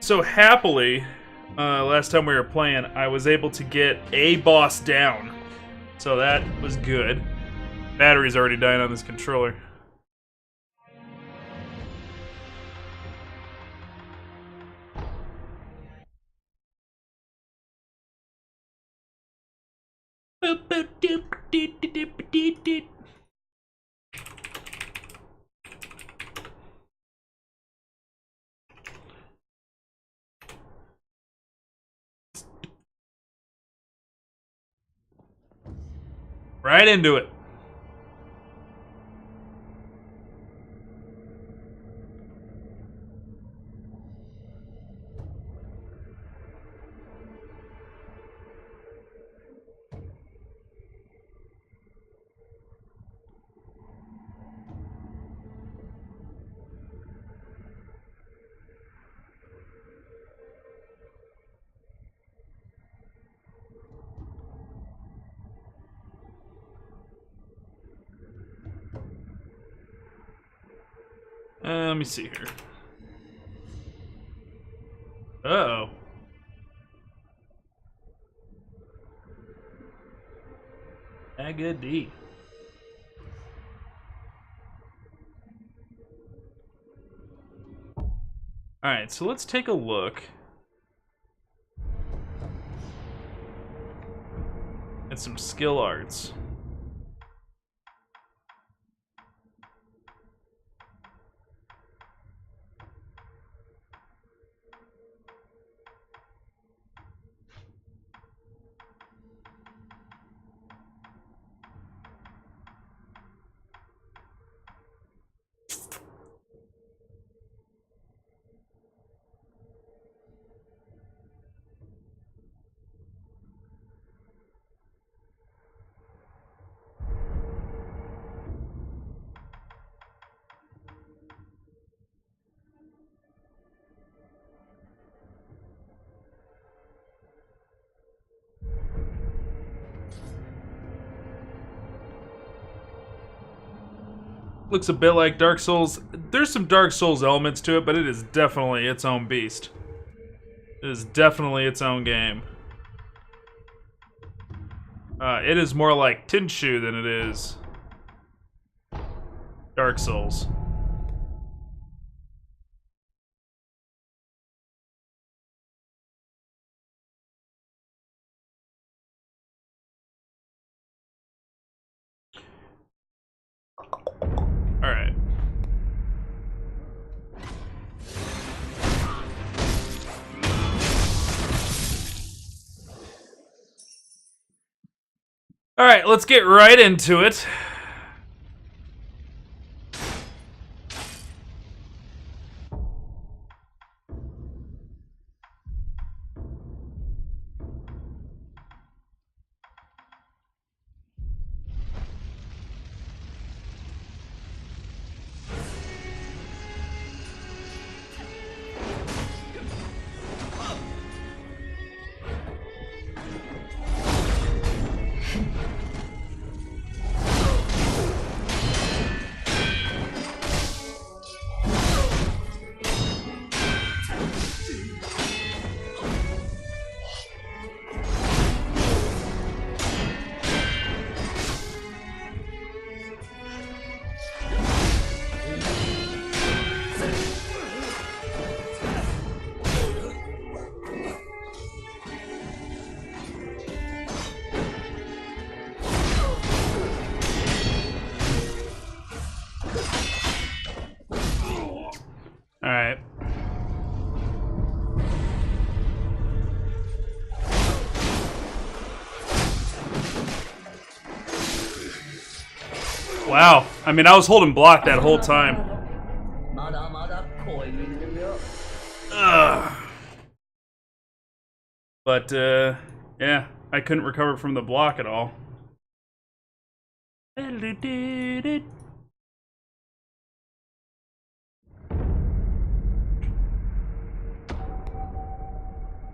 So happily, last time we were playing, I was able to get a boss down. So that was good. Battery's already dying on this controller. Right into it. Let me see here. Uh-oh. Agadi. Alright, so let's take a look at some skill arts. Looks a bit like Dark Souls. There's some Dark Souls elements to it, but it is definitely its own beast. It is definitely its own game. It is more like Tinshu than it is Dark Souls. Alright. Alright, let's get right into it. Alright. Wow. I mean, I was holding block that whole time. Ugh. But, yeah, I couldn't recover from the block at all.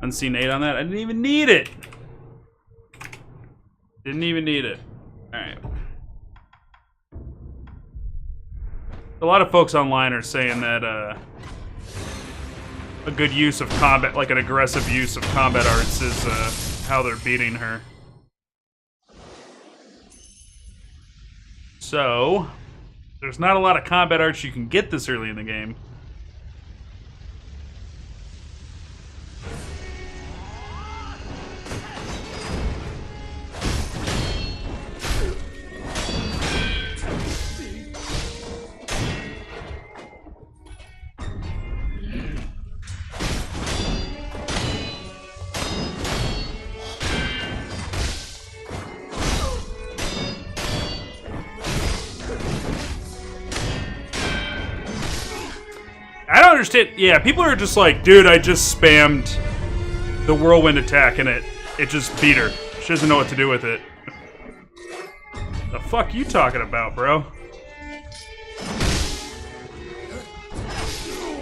Unseen 8 on that. I didn't even need it. Didn't even need it. Alright. A lot of folks online are saying that a good use of combat, like an aggressive use of combat arts, is how they're beating her. So, there's not a lot of combat arts you can get this early in the game. I don't understand. Yeah, people are just like, dude, I just spammed the whirlwind attack and it just beat her. She doesn't know what to do with it. The fuck you talking about, bro?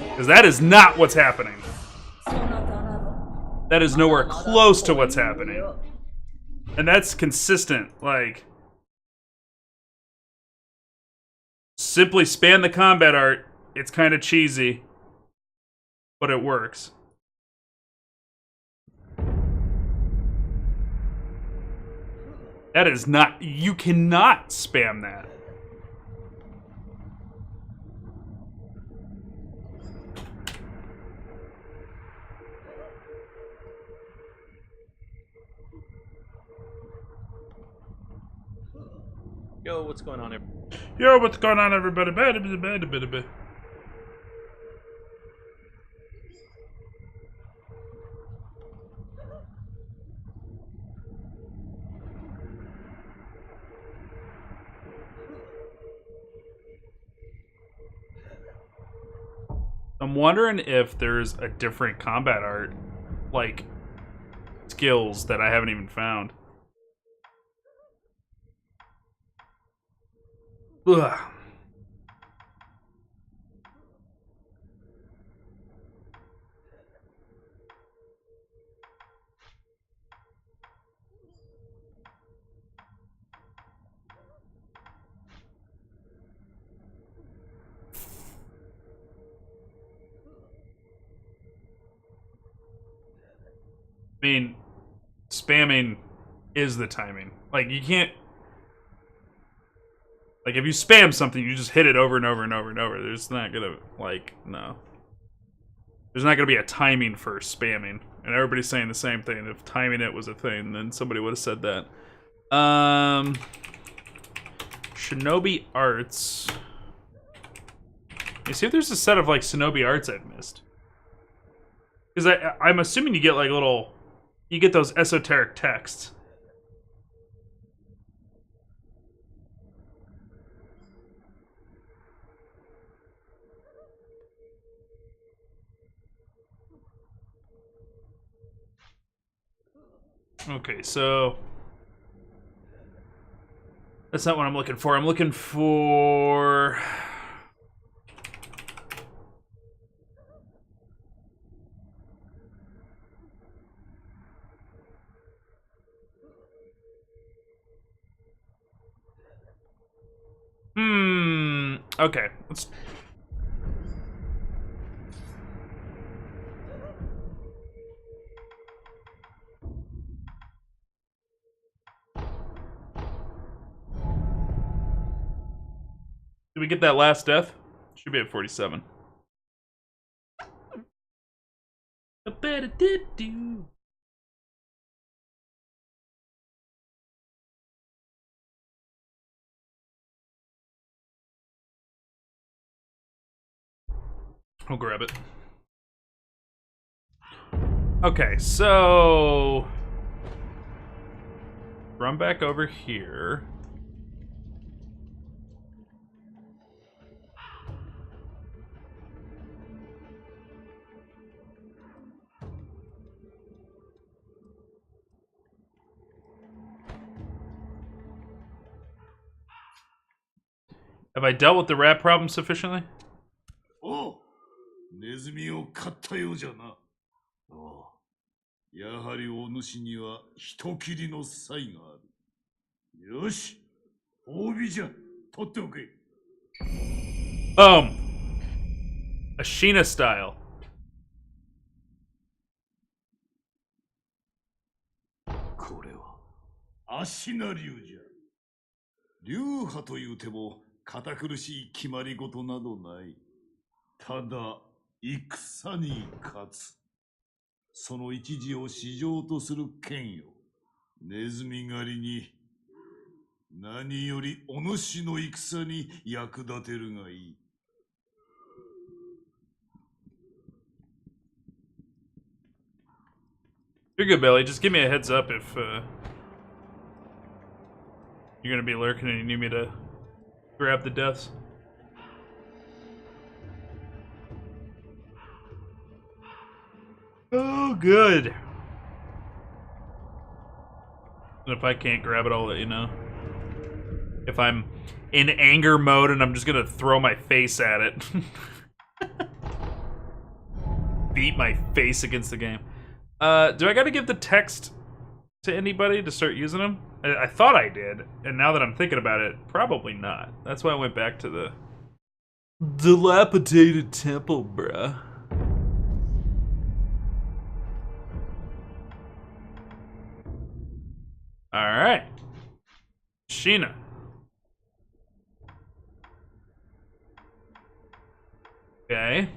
Because that is not what's happening. That is nowhere close to what's happening. And that's consistent, like... Simply spam the combat art. It's kind of cheesy, but it works. That is not... You cannot spam that. Yo, what's going on, Yo, what's going on, everybody? I'm wondering if there's a different combat art, like, skills that I haven't even found. Ugh. I mean, spamming is the timing. Like, you can't... Like, if you spam something, you just hit it over and over and over and over. There's not gonna, like, no. There's not gonna be a timing for spamming. And everybody's saying the same thing. If timing it was a thing, then somebody would have said that. Shinobi Arts. You see if there's a set of, like, Shinobi Arts I've missed. Because I'm assuming you get, like, little... You get those esoteric texts. Okay, so... That's not what I'm looking for. I'm looking for... Okay, let's... Did we get that last death? Should be at 47. I'll grab it. Okay, so... Run back over here. Have I dealt with the rat problem sufficiently? Oh, ネズミを飼ったようじゃな。おう、やはりお主には人斬りの才がある。よし、褒美じゃ、取っておけ。Boom. Ashina style. 足名流じゃ。流派というても堅苦しい決まり事などない。ただ戦に勝つ。その一時を市場とする剣よ。ネズミ狩りに何よりお主の戦に役立てるがいい。You're good, Billy. Just give me a heads up if you're gonna be lurking and you need me to grab the deaths. Oh, good. And if I can't grab it, I'll let you know. If I'm in anger mode and I'm just gonna throw my face at it. Beat my face against the game. Do I gotta give the text to anybody to start using them? I thought I did, and now that I'm thinking about it, probably not. That's why I went back to the dilapidated temple, bruh. Alright. Sheena. Okay.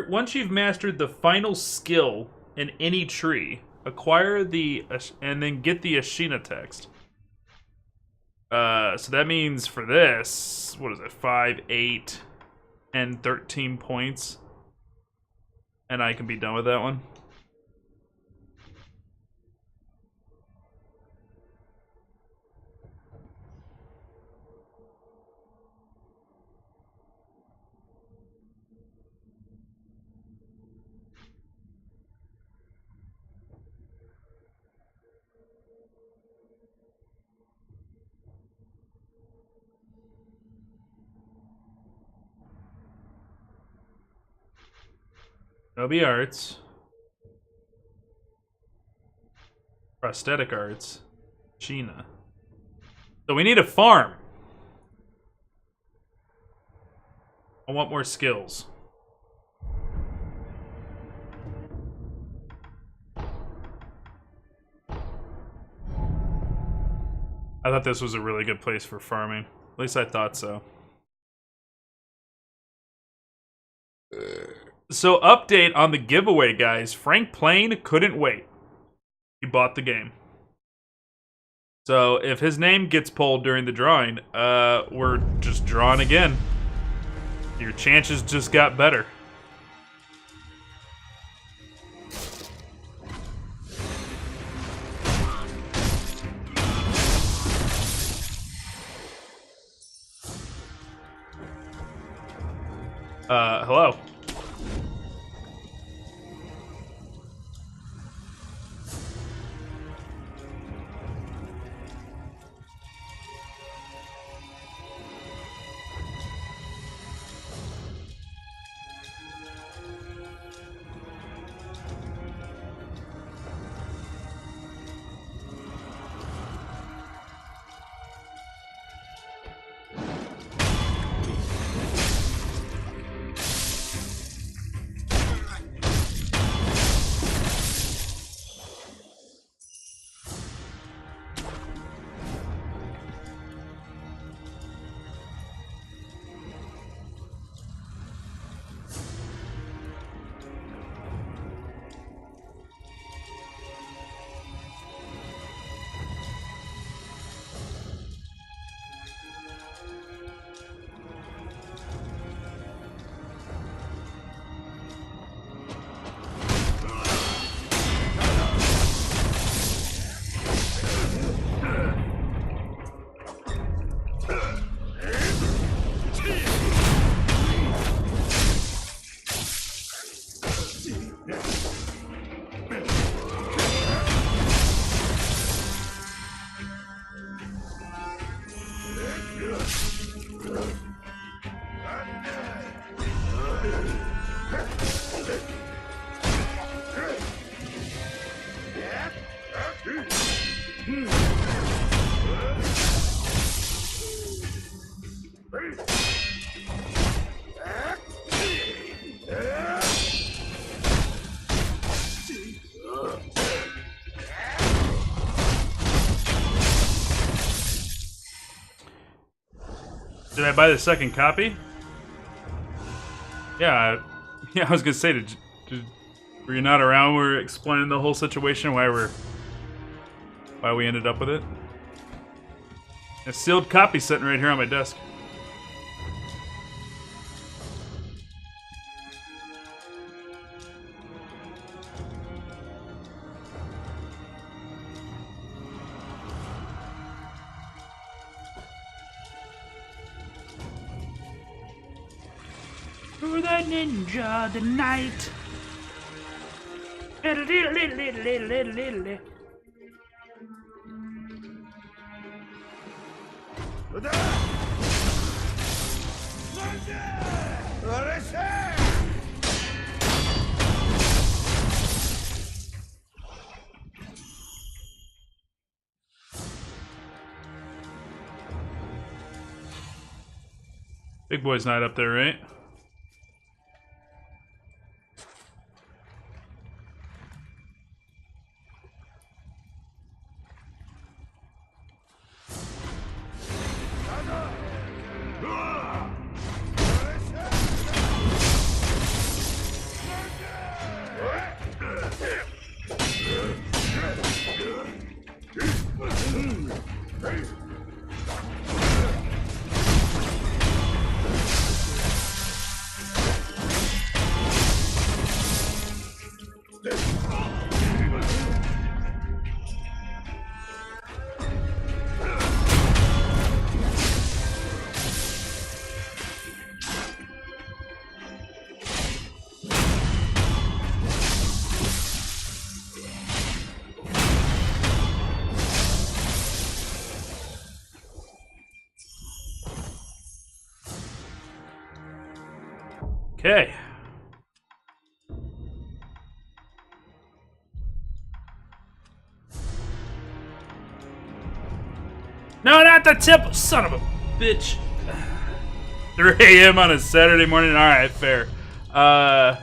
Once you've mastered the final skill in any tree, acquire and then get the Ashina text. So that means for this, what is it, 5, 8, and 13 points. And I can be done with that one. Shinobi arts. Prosthetic arts. Sheena. So we need a farm. I want more skills. I thought this was a really good place for farming. At least I thought so. So, update on the giveaway, guys. Frank Plain couldn't wait. He bought the game. So, if his name gets pulled during the drawing, we're just drawing again. Your chances just got better. Hello. Did I buy the second copy? Yeah, I was gonna say, were you not around? We were explaining the whole situation, why we ended up with it. A sealed copy sitting right here on my desk. For the ninja, the knight. Big boy's not up there, right? Okay. No, not the tip, son of a bitch. 3 a.m. on a Saturday morning. All right, fair. Yeah,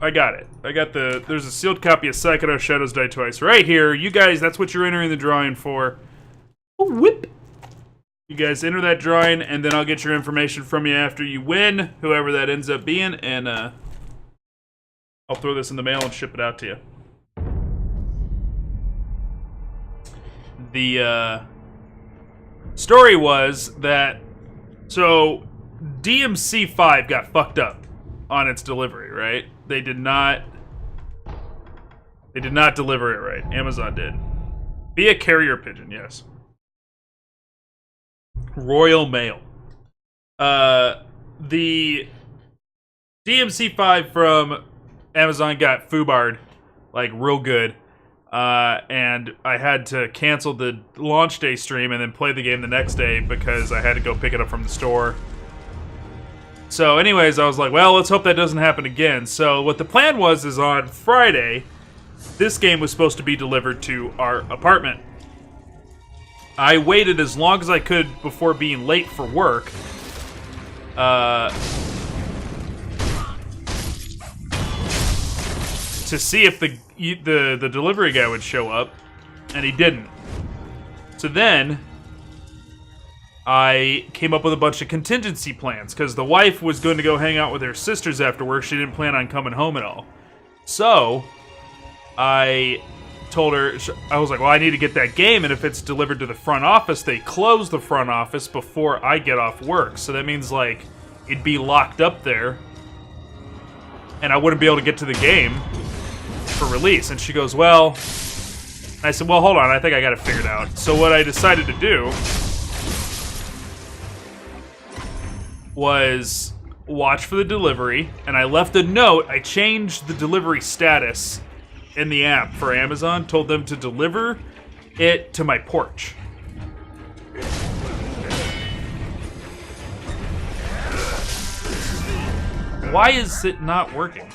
I got it. I got there's a sealed copy of Sekiro Shadows Die Twice right here. You guys, that's what you're entering the drawing for. Oh, whip. You guys enter that drawing, and then I'll get your information from you after you win, whoever that ends up being, and I'll throw this in the mail and ship it out to you. The story was that, so DMC 5 got fucked up on its delivery, right? They did not deliver it right. Amazon did. Via carrier pigeon, yes. Royal Mail. The DMC 5 from Amazon got foobarred, like real good. And I had to cancel the launch day stream and then play the game the next day because I had to go pick it up from the store. So anyways, I was like, well, let's hope that doesn't happen again. So what the plan was is on Friday, this game was supposed to be delivered to our apartment. I waited as long as I could before being late for work. To see if the delivery guy would show up, and he didn't. So then I came up with a bunch of contingency plans because the wife was going to go hang out with her sisters after work. She didn't plan on coming home at all. So I told her, I was like, well, I need to get that game, and if it's delivered to the front office, they close the front office before I get off work. So that means, like, it'd be locked up there, and I wouldn't be able to get to the game for release. And she goes, well, I said, well, hold on, I think I got it figured out. So what I decided to do was watch for the delivery, and I left a note. I changed the delivery status in the app for Amazon, told them to deliver it to my porch. Why is it not working?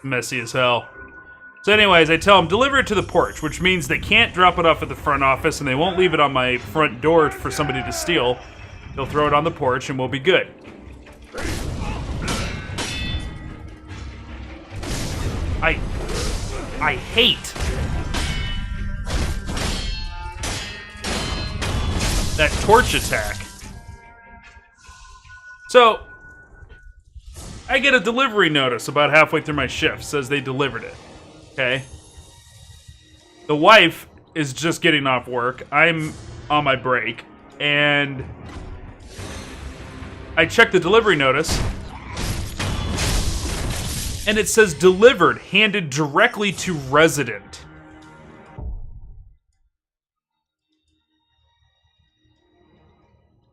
Messy as hell. So anyways, I tell them, deliver it to the porch, which means they can't drop it off at the front office, and they won't leave it on my front door for somebody to steal. They'll throw it on the porch, and we'll be good. I hate that torch attack. So, I get a delivery notice about halfway through my shift. Says they delivered it. Okay? The wife is just getting off work. I'm on my break. And I check the delivery notice. And it says delivered, handed directly to resident.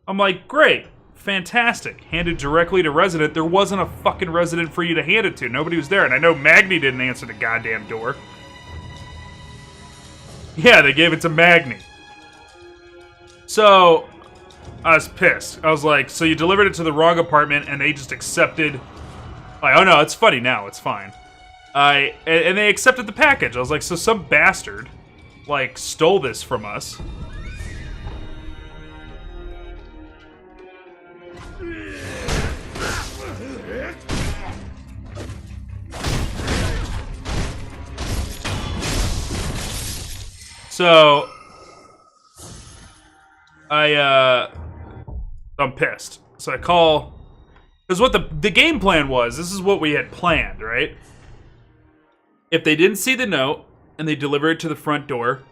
I'm like, great, fantastic. Handed directly to resident. There wasn't a fucking resident for you to hand it to. Nobody was there. And I know Magni didn't answer the goddamn door. Yeah, they gave it to Magni. So, I was pissed. I was like, so you delivered it to the wrong apartment and they just accepted... Like, oh no, it's funny now, it's fine. And they accepted the package. I was like, so some bastard, like, stole this from us. So, I'm pissed. So I call... Because what the game plan was, this is what we had planned, right? If they didn't see the note and they deliver it to the front door,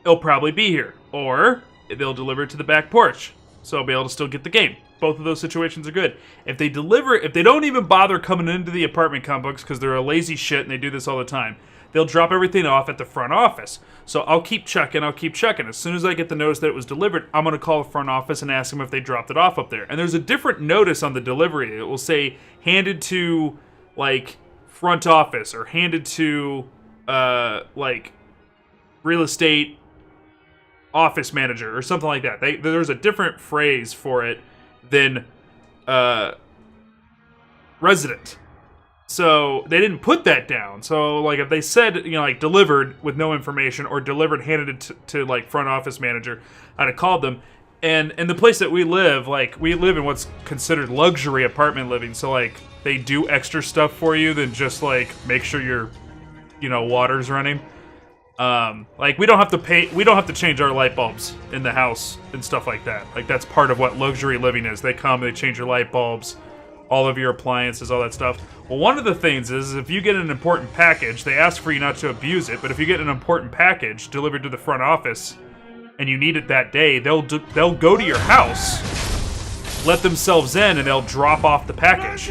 it'll probably be here. Or they'll deliver it to the back porch, so I'll be able to still get the game. Both of those situations are good. If they don't even bother coming into the apartment complex because they're a lazy shit and they do this all the time, they'll drop everything off at the front office. So I'll keep checking. As soon as I get the notice that it was delivered, I'm going to call the front office and ask them if they dropped it off up there. And there's a different notice on the delivery. It will say handed to, like, front office or handed to, like, real estate office manager or something like that. There's a different phrase for it than resident. So they didn't put that down. So like if they said, you know, like delivered with no information or delivered handed it to like front office manager, I'd have called them. And the place that we live, like we live in what's considered luxury apartment living. So like they do extra stuff for you than just like make sure your, you know, water's running. Like we don't have to change our light bulbs in the house and stuff like that. Like that's part of what luxury living is. They come, they change your light bulbs, all of your appliances, all that stuff. Well, one of the things is if you get an important package, they ask for you not to abuse it, but if you get an important package delivered to the front office and you need it that day, they'll go to your house, let themselves in, and they'll drop off the package.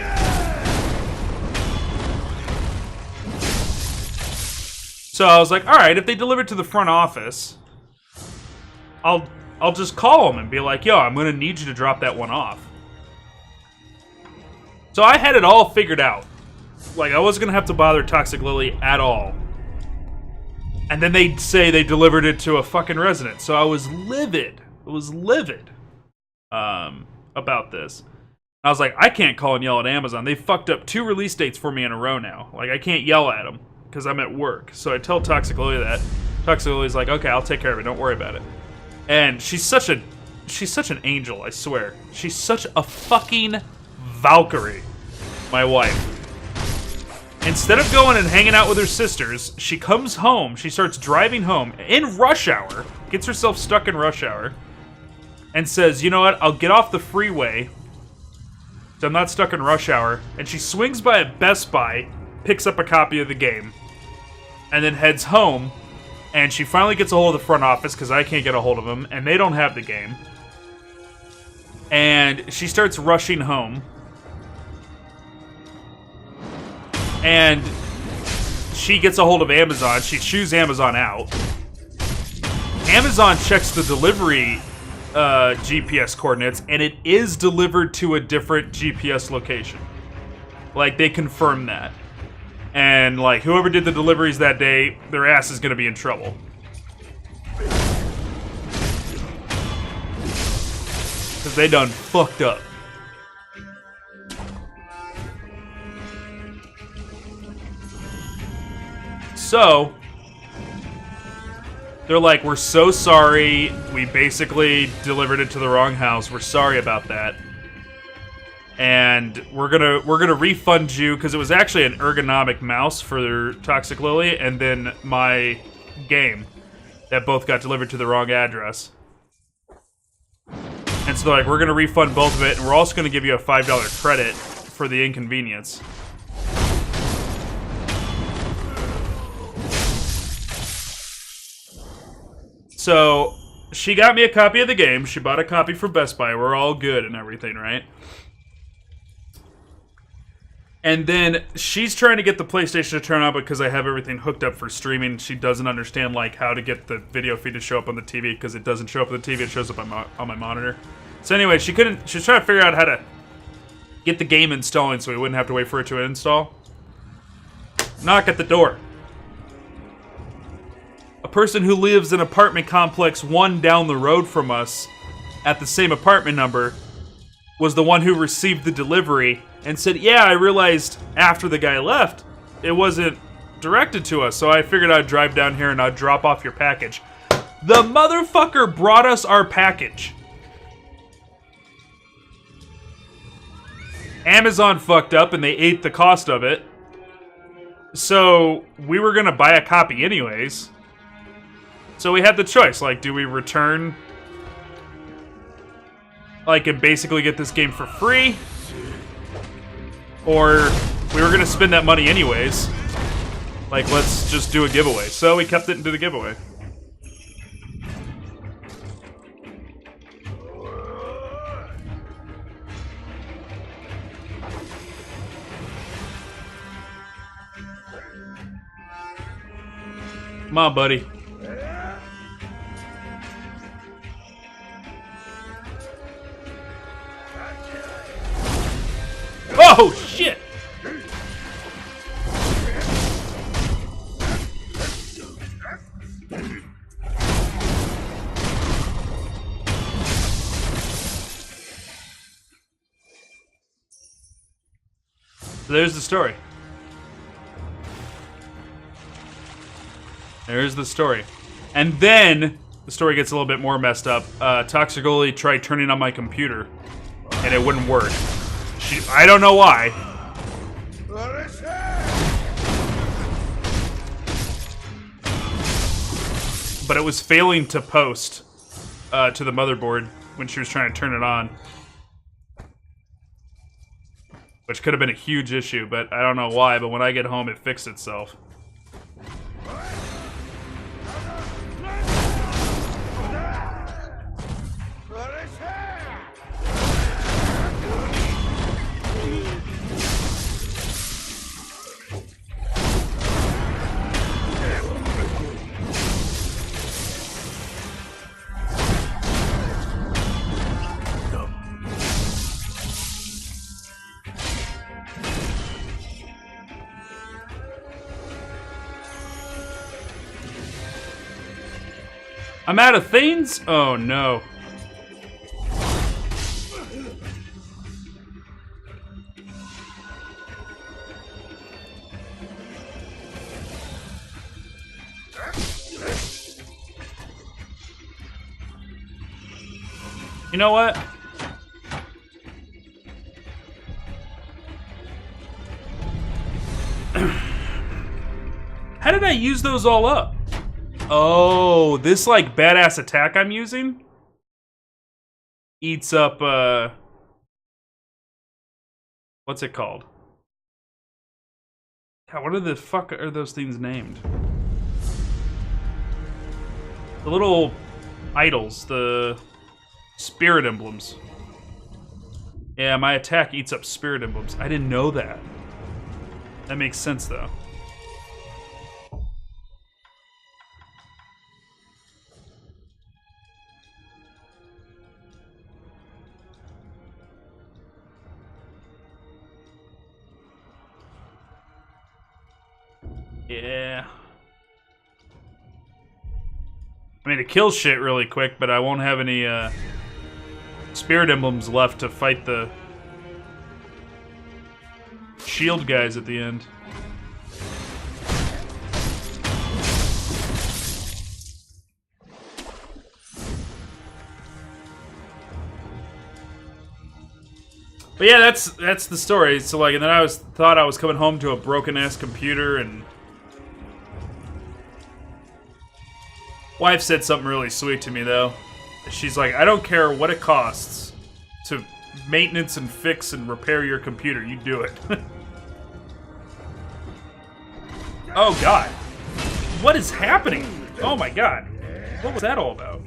So I was like, all right, if they deliver it to the front office, I'll just call them and be like, yo, I'm going to need you to drop that one off. So I had it all figured out. Like, I wasn't going to have to bother Toxic Lily at all. And then they'd say they delivered it to a fucking resident. So I was livid. I was livid about this. I was like, I can't call and yell at Amazon. They fucked up 2 release dates for me in a row now. Like, I can't yell at them because I'm at work. So I tell Toxic Lily that. Toxic Lily's like, okay, I'll take care of it. Don't worry about it. And she's such an angel, I swear. She's such a fucking Valkyrie, my wife. Instead of going and hanging out with her sisters, she comes home, she starts driving home in rush hour, gets herself stuck in rush hour, and says, you know what, I'll get off the freeway, so I'm not stuck in rush hour, and she swings by a Best Buy, picks up a copy of the game, and then heads home, and she finally gets a hold of the front office, because I can't get a hold of them, and they don't have the game, and she starts rushing home, and she gets a hold of Amazon. She chews Amazon out. Amazon checks the delivery GPS coordinates, and it is delivered to a different GPS location. Like, they confirm that. And, like, whoever did the deliveries that day, their ass is going to be in trouble. Because they done fucked up. So they're like, we're so sorry. We basically delivered it to the wrong house. We're sorry about that. And we're gonna refund you, because it was actually an ergonomic mouse for Toxic Lily and then my game that both got delivered to the wrong address. And so they're like, we're gonna refund both of it, and we're also gonna give you a $5 credit for the inconvenience. So she got me a copy of the game. She bought a copy for Best Buy. We're all good and everything, right? And then she's trying to get the PlayStation to turn on because I have everything hooked up for streaming. She doesn't understand like how to get the video feed to show up on the TV, because it doesn't show up on the TV. It shows up on my monitor. So anyway, she was trying to figure out how to get the game installing so we wouldn't have to wait for it to install. Knock at the door. A person who lives in apartment complex 1 down the road from us at the same apartment number was the one who received the delivery and said, yeah, I realized after the guy left, it wasn't directed to us, so I figured I'd drive down here and I'd drop off your package. The motherfucker brought us our package. Amazon fucked up and they ate the cost of it. So we were gonna buy a copy anyways. So we had the choice, like, do we return, like, and basically get this game for free? Or we were gonna spend that money anyways. Like, let's just do a giveaway. So we kept it and did a giveaway. Come on, buddy. Oh, shit! So there's the story. There's the story. And then the story gets a little bit more messed up. Toxicoli tried turning on my computer, and it wouldn't work. I don't know why. But it was failing to post to the motherboard when she was trying to turn it on. Which could have been a huge issue, but I don't know why. But when I get home, it fixed itself. I'm out of things? Oh no. You know what? How did I use those all up? Oh, this like badass attack I'm using eats up what's it called? God, what are the fuck are those things named? The little idols, the spirit emblems. Yeah, my attack eats up spirit emblems. I didn't know that. That makes sense though. Yeah. I mean, it kills shit really quick, but I won't have any spirit emblems left to fight the shield guys at the end. But yeah, that's the story. So like, and then I thought I was coming home to a broken ass computer, and wife said something really sweet to me though. She's like, I don't care what it costs to maintenance and fix and repair your computer. You do it. Oh god, what is happening? Oh my god, what was that all about?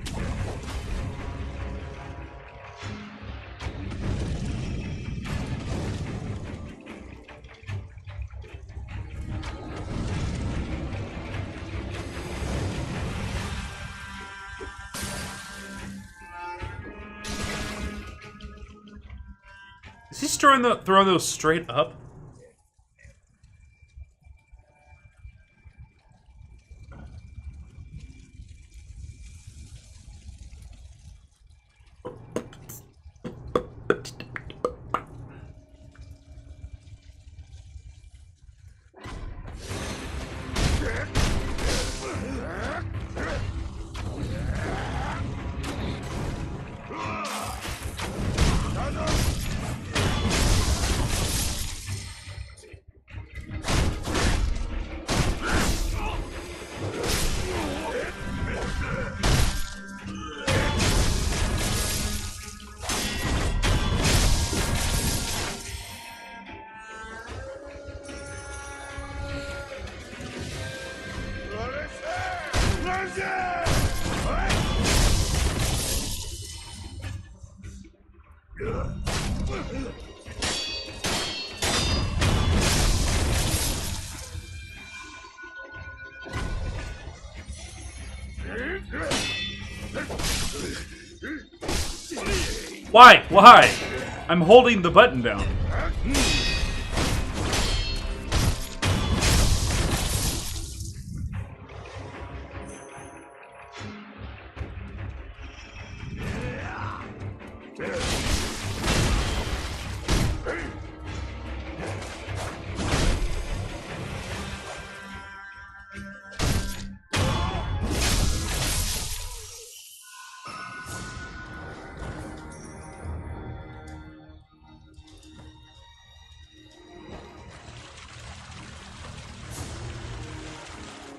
Is he throwing those straight up? Why? Why? I'm holding the button down.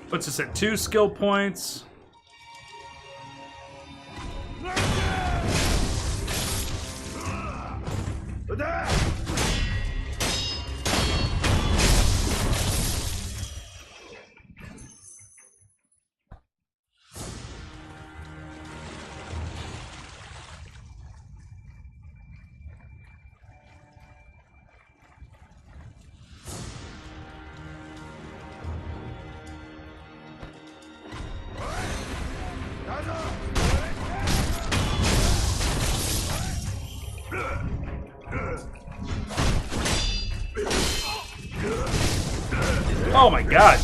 What's this at? 2 skill points. Oh my god.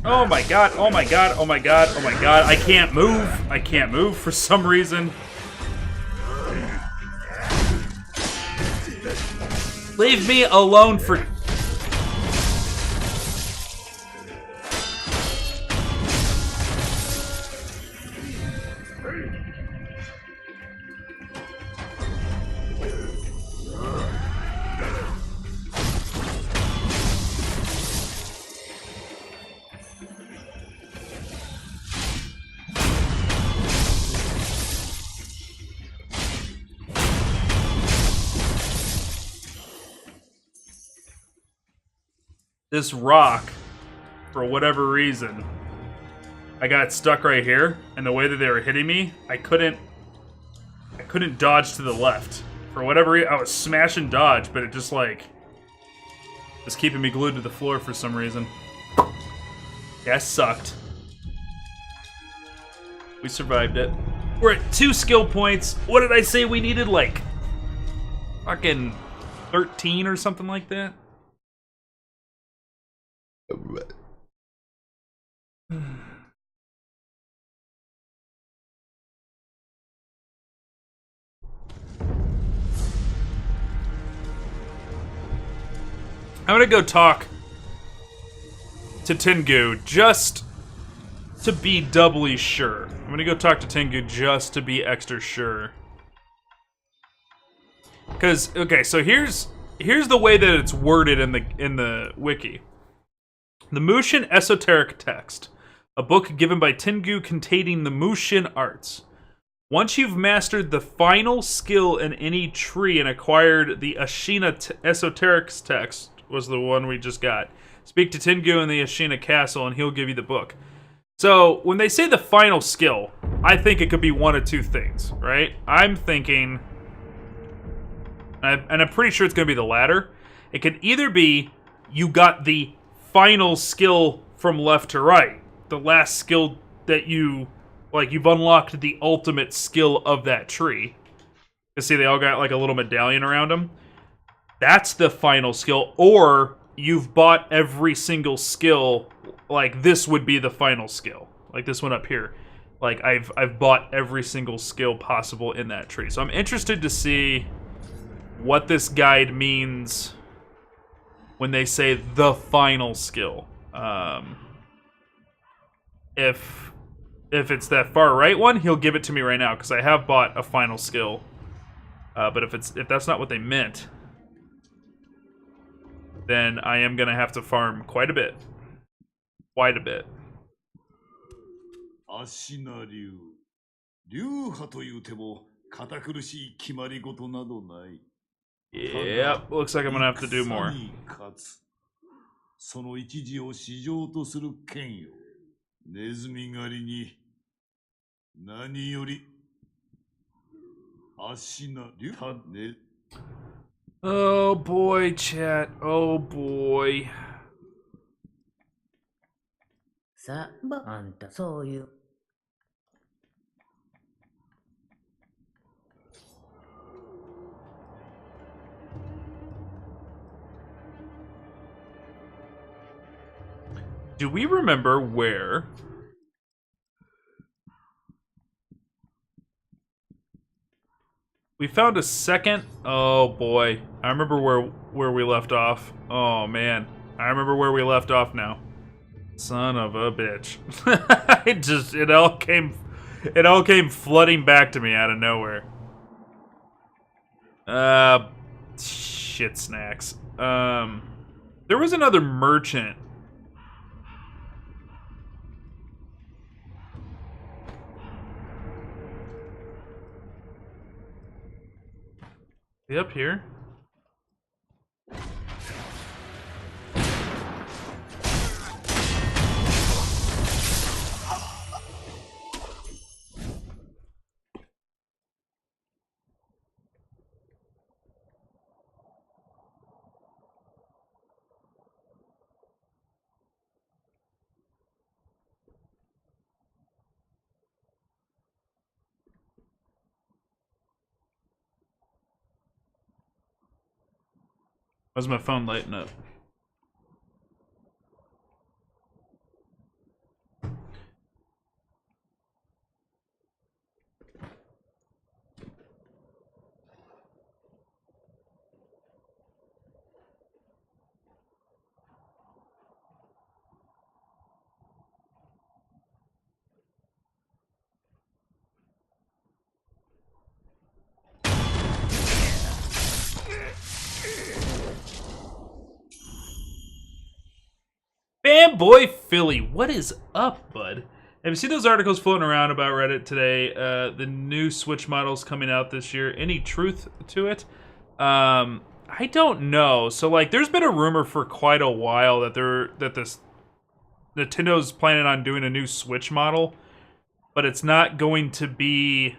Oh my god. Oh my god. Oh my god. Oh my god. I can't move. I can't move for some reason. Leave me alone for... This rock, for whatever reason, I got stuck right here, and the way that they were hitting me, I couldn't dodge to the left. For whatever reason, I was smashing dodge, but it just like was keeping me glued to the floor for some reason. Yeah, I sucked. We survived it. We're at 2 skill points. What did I say we needed? Like fucking 13 or something like that? I'm gonna go talk to Tengu just to be doubly sure. I'm gonna go talk to Tengu just to be extra sure. Cause, okay, so here's here's the way that it's worded in the wiki. The Mushin Esoteric Text, a book given by Tengu containing the Mushin arts. Once you've mastered the final skill in any tree and acquired the Ashina Esoteric Text, was the one we just got, speak to Tengu in the Ashina Castle and he'll give you the book. So, when they say the final skill, I think it could be one of two things, right? I'm thinking, and I'm pretty sure it's going to be the latter. It could either be you got the final skill from left to right, the last skill that you've unlocked the ultimate skill of that tree. You see, they all got like a little medallion around them. That's the final skill, or you've bought every single skill. Like, this would be the final skill. Like this one up here. Like, I've bought every single skill possible in that tree. So I'm interested to see what this guide means when they say the final skill. If it's that far right one, he'll give it to me right now, because I have bought a final skill. But if that's not what they meant, then I am going to have to farm quite a bit. Quite a bit. 足名流。流派というても堅苦しい決まり事などない。Yep, looks like I'm gonna have to do more. その一時を市場とする権よ。ネズミ狩りに何より足名流派ね。Oh boy, chat. Oh boy. さあ、あんたそういう。Do we remember where we found a second? Oh boy, I remember where we left off. Oh man, I remember where we left off now. Son of a bitch! It all came flooding back to me out of nowhere. Shit snacks. There was another merchant. Is he up here? Why's my phone lighting up? Fanboy Philly, what is up, bud? Have you seen those articles floating around about Reddit today? The new Switch models coming out this year. Any truth to it? I don't know. So, like, there's been a rumor for quite a while that Nintendo's planning on doing a new Switch model, but it's not going to be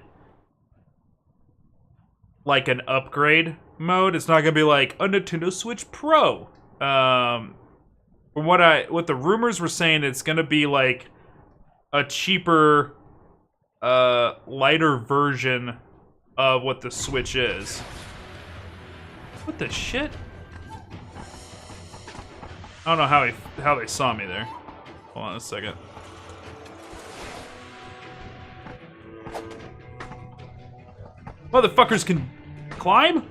like an upgrade mode. It's not going to be like a Nintendo Switch Pro. From what the rumors were saying, it's gonna be like a cheaper, lighter version of what the Switch is. What the shit? I don't know how they saw me there. Hold on a second. Motherfuckers can climb?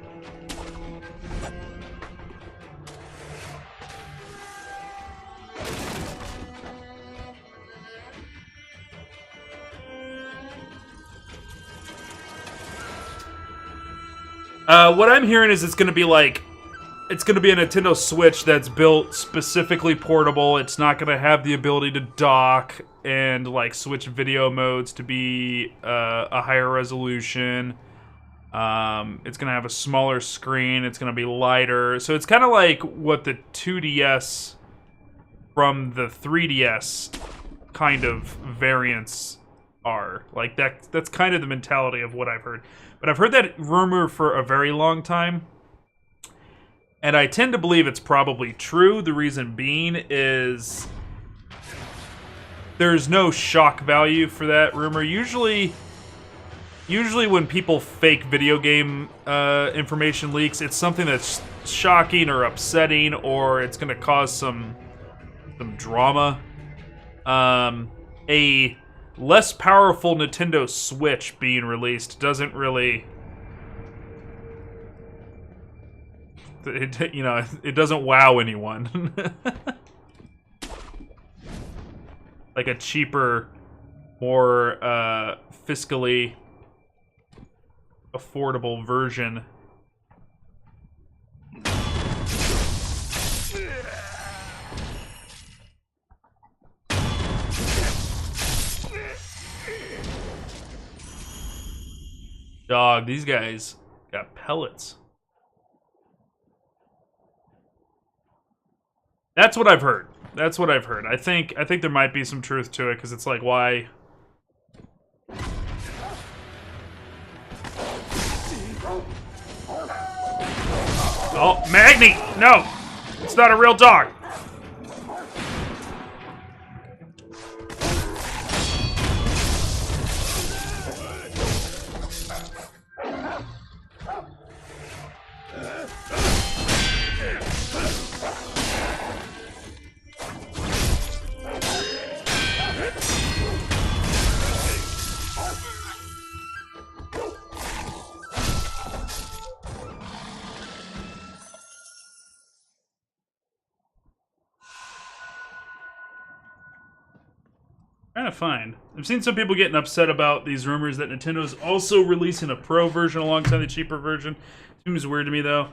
What I'm hearing is it's going to be like it's going to be a Nintendo Switch that's built specifically portable. It's not going to have the ability to dock and like switch video modes to be a higher resolution. It's going to have a smaller screen. It's going to be lighter. So it's kind of like what the 2DS from the 3DS kind of variants are. Like that's kind of the mentality of what I've heard. But I've heard that rumor for a very long time. And I tend to believe it's probably true. The reason being is there's no shock value for that rumor. Usually when people fake video game information leaks, it's something that's shocking or upsetting, or it's going to cause some drama. A less powerful Nintendo Switch being released doesn't really... It doesn't wow anyone. Like a cheaper, more fiscally affordable version. Dog, these guys got pellets. That's what I've heard. That's what I've heard. I think there might be some truth to it, because it's like, why? Oh, Magni! No! It's not a real dog! Kind of fine. I've seen some people getting upset about these rumors that Nintendo's also releasing a Pro version alongside the cheaper version. Seems weird to me, though.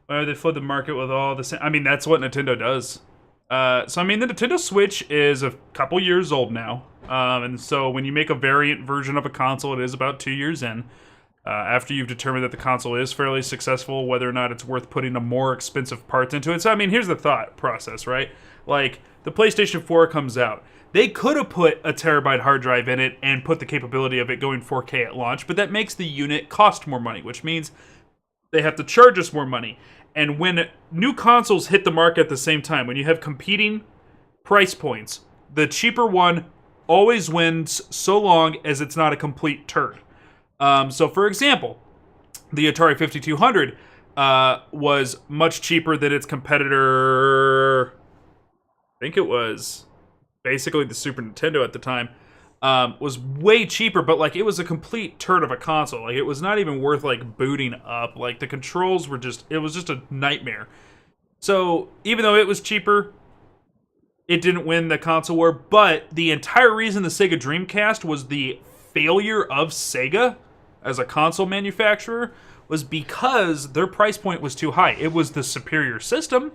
Why would they flood the market with all the same? I mean, that's what Nintendo does. So, I mean, the Nintendo Switch is a couple years old now. And so when you make a variant version of a console, it is about 2 years in. After you've determined that the console is fairly successful, whether or not it's worth putting a more expensive parts into it. So, I mean, here's the thought process, right? Like, the PlayStation 4 comes out. They could have put a terabyte hard drive in it and put the capability of it going 4K at launch, but that makes the unit cost more money, which means they have to charge us more money. And when new consoles hit the market at the same time, when you have competing price points, the cheaper one always wins so long as it's not a complete turd. So, for example, the Atari 5200 was much cheaper than its competitor. I think it was basically the Super Nintendo at the time. Was way cheaper, but like it was a complete turd of a console. Like it was not even worth like booting up. Like the controls were it was just a nightmare. So even though it was cheaper, it didn't win the console war. But the entire reason the Sega Dreamcast was the failure of Sega as a console manufacturer was because their price point was too high. It was the superior system.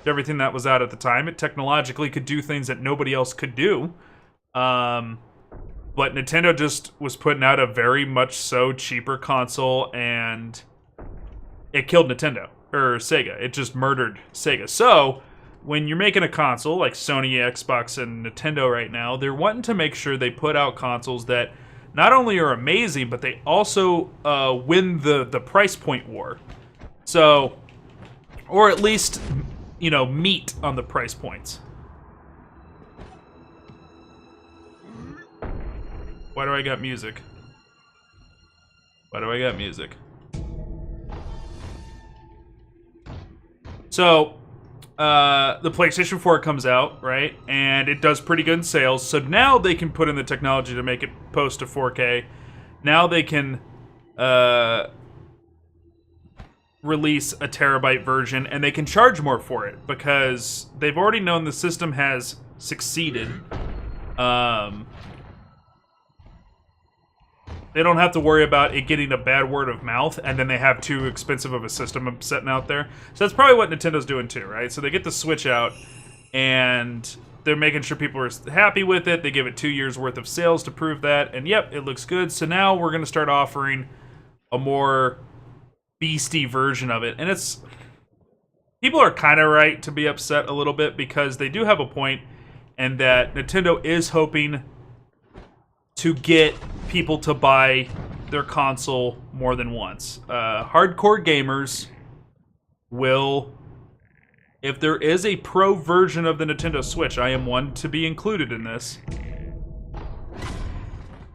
Everything that was out at the time, it technologically could do things that nobody else could do. But Nintendo just was putting out a very much so cheaper console, and it killed Nintendo, or Sega. It just murdered Sega. So, when you're making a console, like Sony, Xbox, and Nintendo right now, they're wanting to make sure they put out consoles that not only are amazing, but they also win the price point war. So, or at least, you know, meet on the price points. Why do I got music? Why do I got music? So, the PlayStation 4 comes out, right? And it does pretty good in sales. So now they can put in the technology to make it post to 4K. Now they can release a terabyte version, and they can charge more for it because they've already known the system has succeeded. They don't have to worry about it getting a bad word of mouth, and then they have too expensive of a system setting out there. So that's probably what Nintendo's doing too, right? So they get the Switch out, and they're making sure people are happy with it. They give it 2 years worth of sales to prove that, and yep, it looks good. So now we're going to start offering a more beastie version of it, and it's... People are kind of right to be upset a little bit because they do have a point, and that Nintendo is hoping to get people to buy their console more than once. Hardcore gamers will, if there is a pro version of the Nintendo Switch, I am one to be included in this.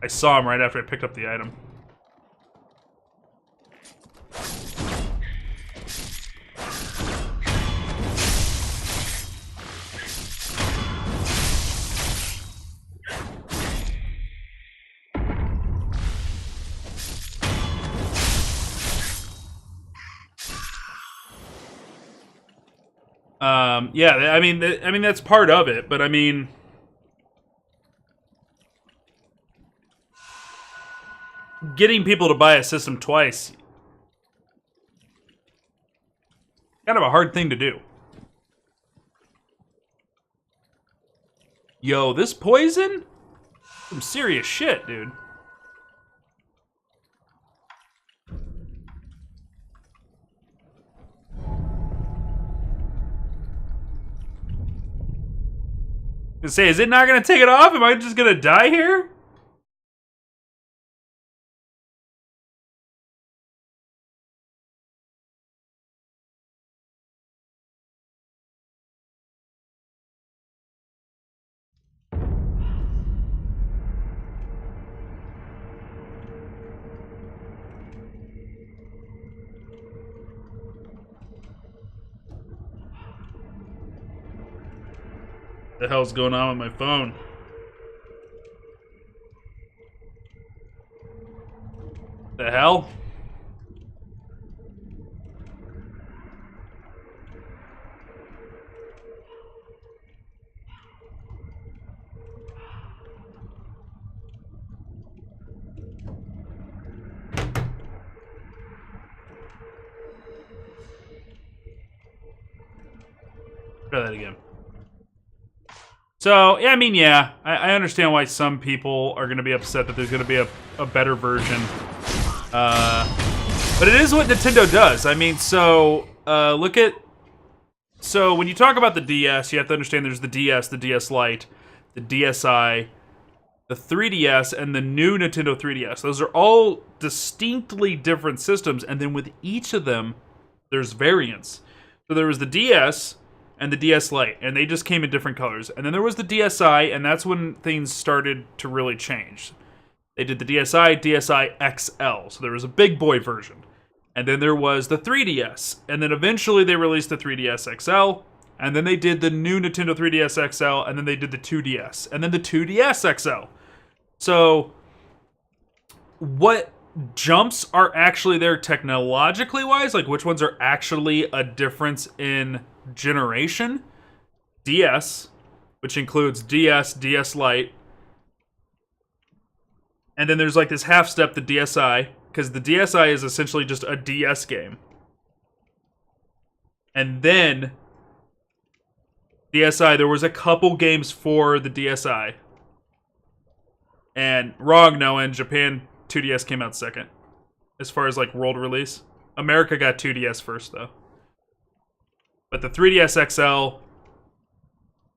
I saw him right after I picked up the item. Yeah, I mean, that's part of it, but I mean, getting people to buy a system twice, kind of a hard thing to do. Yo, this poison? Some serious shit, dude. Say, is it not gonna take it off? Am I just gonna die here? The hell's going on with my phone? The hell? Try that again. So, yeah, I mean, yeah, I understand why some people are going to be upset that there's going to be a better version. But it is what Nintendo does. I mean, so, look at... So, when you talk about the DS, you have to understand there's the DS, the DS Lite, the DSi, the 3DS, and the new Nintendo 3DS. Those are all distinctly different systems, and then with each of them, there's variants. So there was the DS... and the DS Lite, and they just came in different colors. And then there was the DSi, and that's when things started to really change. They did the DSi, DSi XL, so there was a big boy version. And then there was the 3DS, and then eventually they released the 3DS XL, and then they did the new Nintendo 3DS XL, and then they did the 2DS, and then the 2DS XL. So, what jumps are actually there technologically wise? Like, which ones are actually a difference in generation? DS, which includes DS, DS Lite, and then there's like this half step, the DSi, because the DSi is essentially just a DS game. And then DSi, there was a couple games for the DSi. And wrong, Noah, in Japan, 2DS came out second. As far as like world release. America got 2DS first though. But the 3DS XL,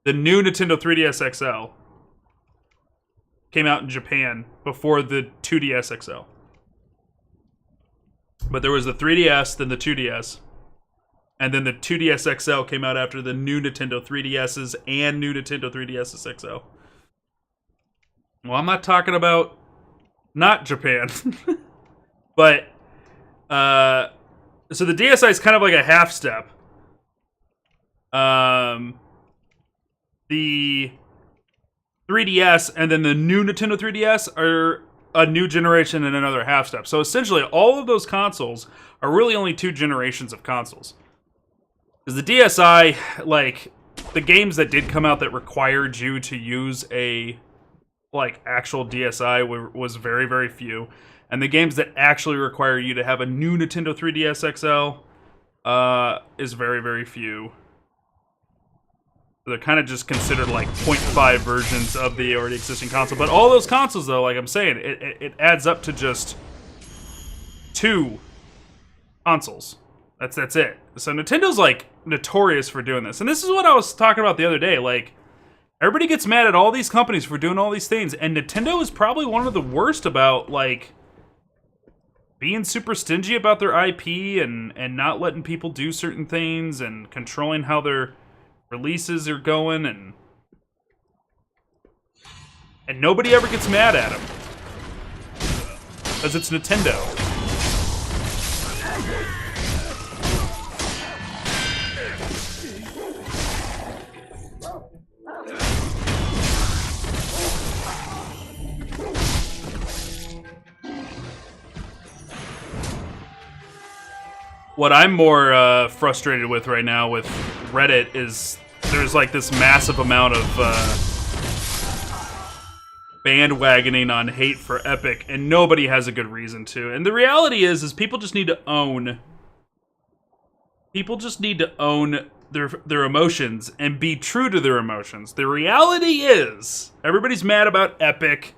the new Nintendo 3DS XL, came out in Japan before the 2DS XL. But there was the 3DS, then the 2DS, and then the 2DS XL came out after the new Nintendo 3DSs and new Nintendo 3DSs XL. Well, I'm not talking about not Japan. But, so the DSi is kind of like a half step. The 3DS and then the new Nintendo 3DS are a new generation and another half step. So essentially, all of those consoles are really only 2 generations of consoles. Because the DSi, like, the games that did come out that required you to use a like actual DSi was very, very few. And the games that actually require you to have a new Nintendo 3DS XL is very, very few. They're kind of just considered like 0.5 versions of the already existing console. But all those consoles, though, like I'm saying, it adds up to just 2 consoles. That's it. So Nintendo's like notorious for doing this. And this is what I was talking about the other day. Like, everybody gets mad at all these companies for doing all these things, and Nintendo is probably one of the worst about, like, being super stingy about their IP and not letting people do certain things and controlling how their releases are going, and nobody ever gets mad at them. Because it's Nintendo. What I'm more frustrated with right now with Reddit is there's like this massive amount of bandwagoning on hate for Epic, and nobody has a good reason to. And the reality is people just need to own. People just need to own their emotions and be true to their emotions. The reality is everybody's mad about Epic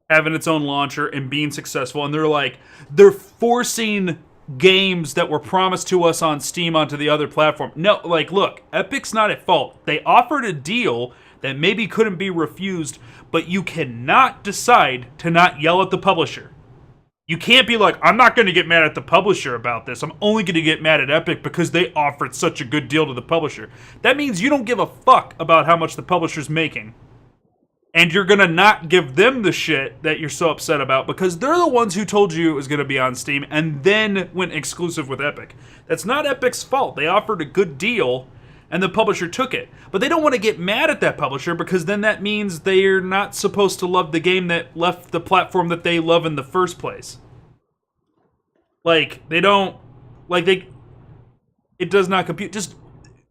having its own launcher and being successful, and they're forcing games that were promised to us on Steam onto the other platform. No, like, look, Epic's not at fault. They offered a deal that maybe couldn't be refused, but you cannot decide to not yell at the publisher. You can't be like, I'm not going to get mad at the publisher about this. I'm only going to get mad at Epic because they offered such a good deal to the publisher. That means you don't give a fuck about how much the publisher's making. And you're going to not give them the shit that you're so upset about because they're the ones who told you it was going to be on Steam and then went exclusive with Epic. That's not Epic's fault. They offered a good deal and the publisher took it. But they don't want to get mad at that publisher because then that means they're not supposed to love the game that left the platform that they love in the first place. Like, they don't... Like, it does not compute.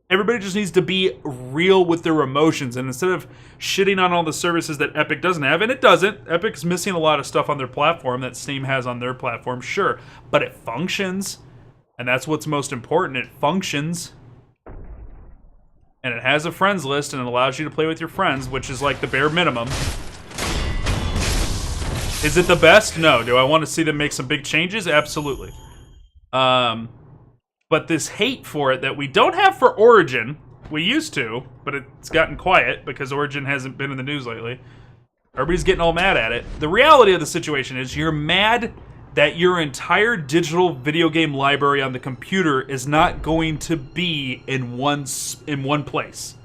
Everybody just needs to be real with their emotions, and instead of shitting on all the services that Epic doesn't have, and it doesn't, Epic's missing a lot of stuff on their platform that Steam has on their platform, sure, but it functions, and that's what's most important. It functions, and it has a friends list, and it allows you to play with your friends, which is like the bare minimum. Is it the best? No. Do I want to see them make some big changes? Absolutely. But this hate for it that we don't have for Origin, we used to, but it's gotten quiet because Origin hasn't been in the news lately. Everybody's getting all mad at it. The reality of the situation is you're mad that your entire digital video game library on the computer is not going to be in one place.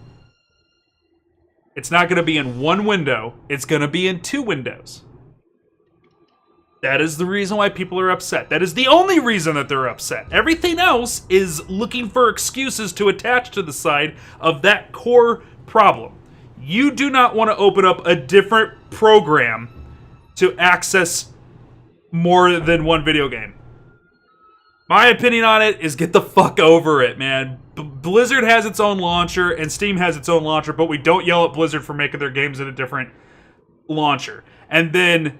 It's not going to be in one window. It's going to be in 2 windows. That is the reason why people are upset. That is the only reason that they're upset. Everything else is looking for excuses to attach to the side of that core problem. You do not want to open up a different program to access more than one video game. My opinion on it is get the fuck over it, man. Blizzard has its own launcher and Steam has its own launcher, but we don't yell at Blizzard for making their games in a different launcher. And then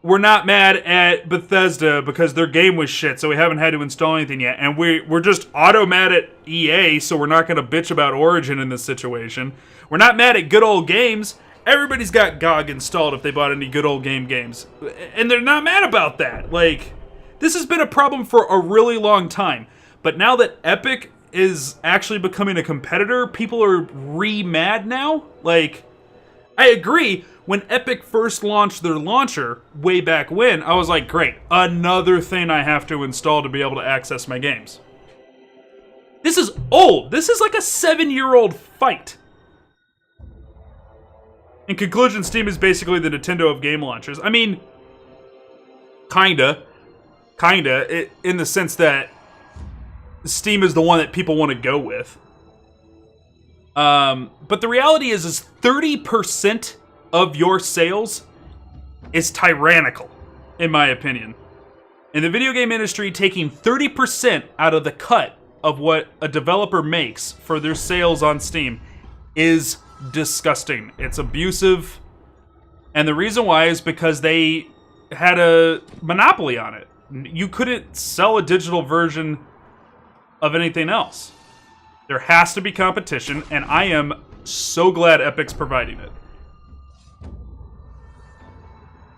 we're not mad at Bethesda because their game was shit, so we haven't had to install anything yet. And we're just auto-mad at EA, so we're not going to bitch about Origin in this situation. We're not mad at good old games. Everybody's got GOG installed if they bought any good old games. And they're not mad about that. Like, this has been a problem for a really long time. But now that Epic is actually becoming a competitor, people are re-mad now. Like, I agree. When Epic first launched their launcher, way back when, I was like, great, another thing I have to install to be able to access my games. This is old. This is like a 7-year-old fight. In conclusion, Steam is basically the Nintendo of game launchers. I mean, kinda, in the sense that Steam is the one that people want to go with. But the reality is 30% of your sales is tyrannical, in my opinion. In the video game industry, taking 30% out of the cut of what a developer makes for their sales on Steam is disgusting. It's abusive. And the reason why is because they had a monopoly on it. You couldn't sell a digital version of anything else. There has to be competition, and I am so glad Epic's providing it.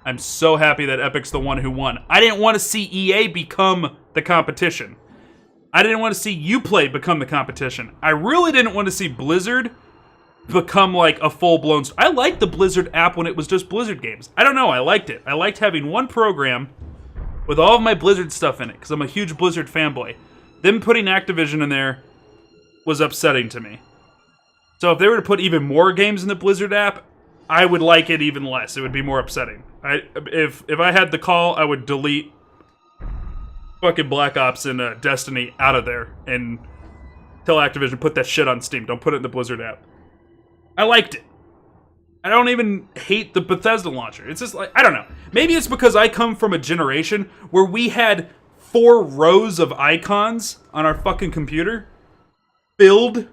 I'm so happy that Epic's the one who won. I didn't want to see EA become the competition. I didn't want to see Uplay become the competition. I really didn't want to see Blizzard become like a full-blown... I liked the Blizzard app when it was just Blizzard games. I don't know, I liked it. I liked having one program with all of my Blizzard stuff in it, because I'm a huge Blizzard fanboy. Them putting Activision in there was upsetting to me. So if they were to put even more games in the Blizzard app, I would like it even less. It would be more upsetting. If I had the call, I would delete fucking Black Ops and Destiny out of there and tell Activision, put that shit on Steam. Don't put it in the Blizzard app. I liked it. I don't even hate the Bethesda launcher. It's just like, I don't know. Maybe it's because I come from a generation where we had 4 rows of icons on our fucking computer filled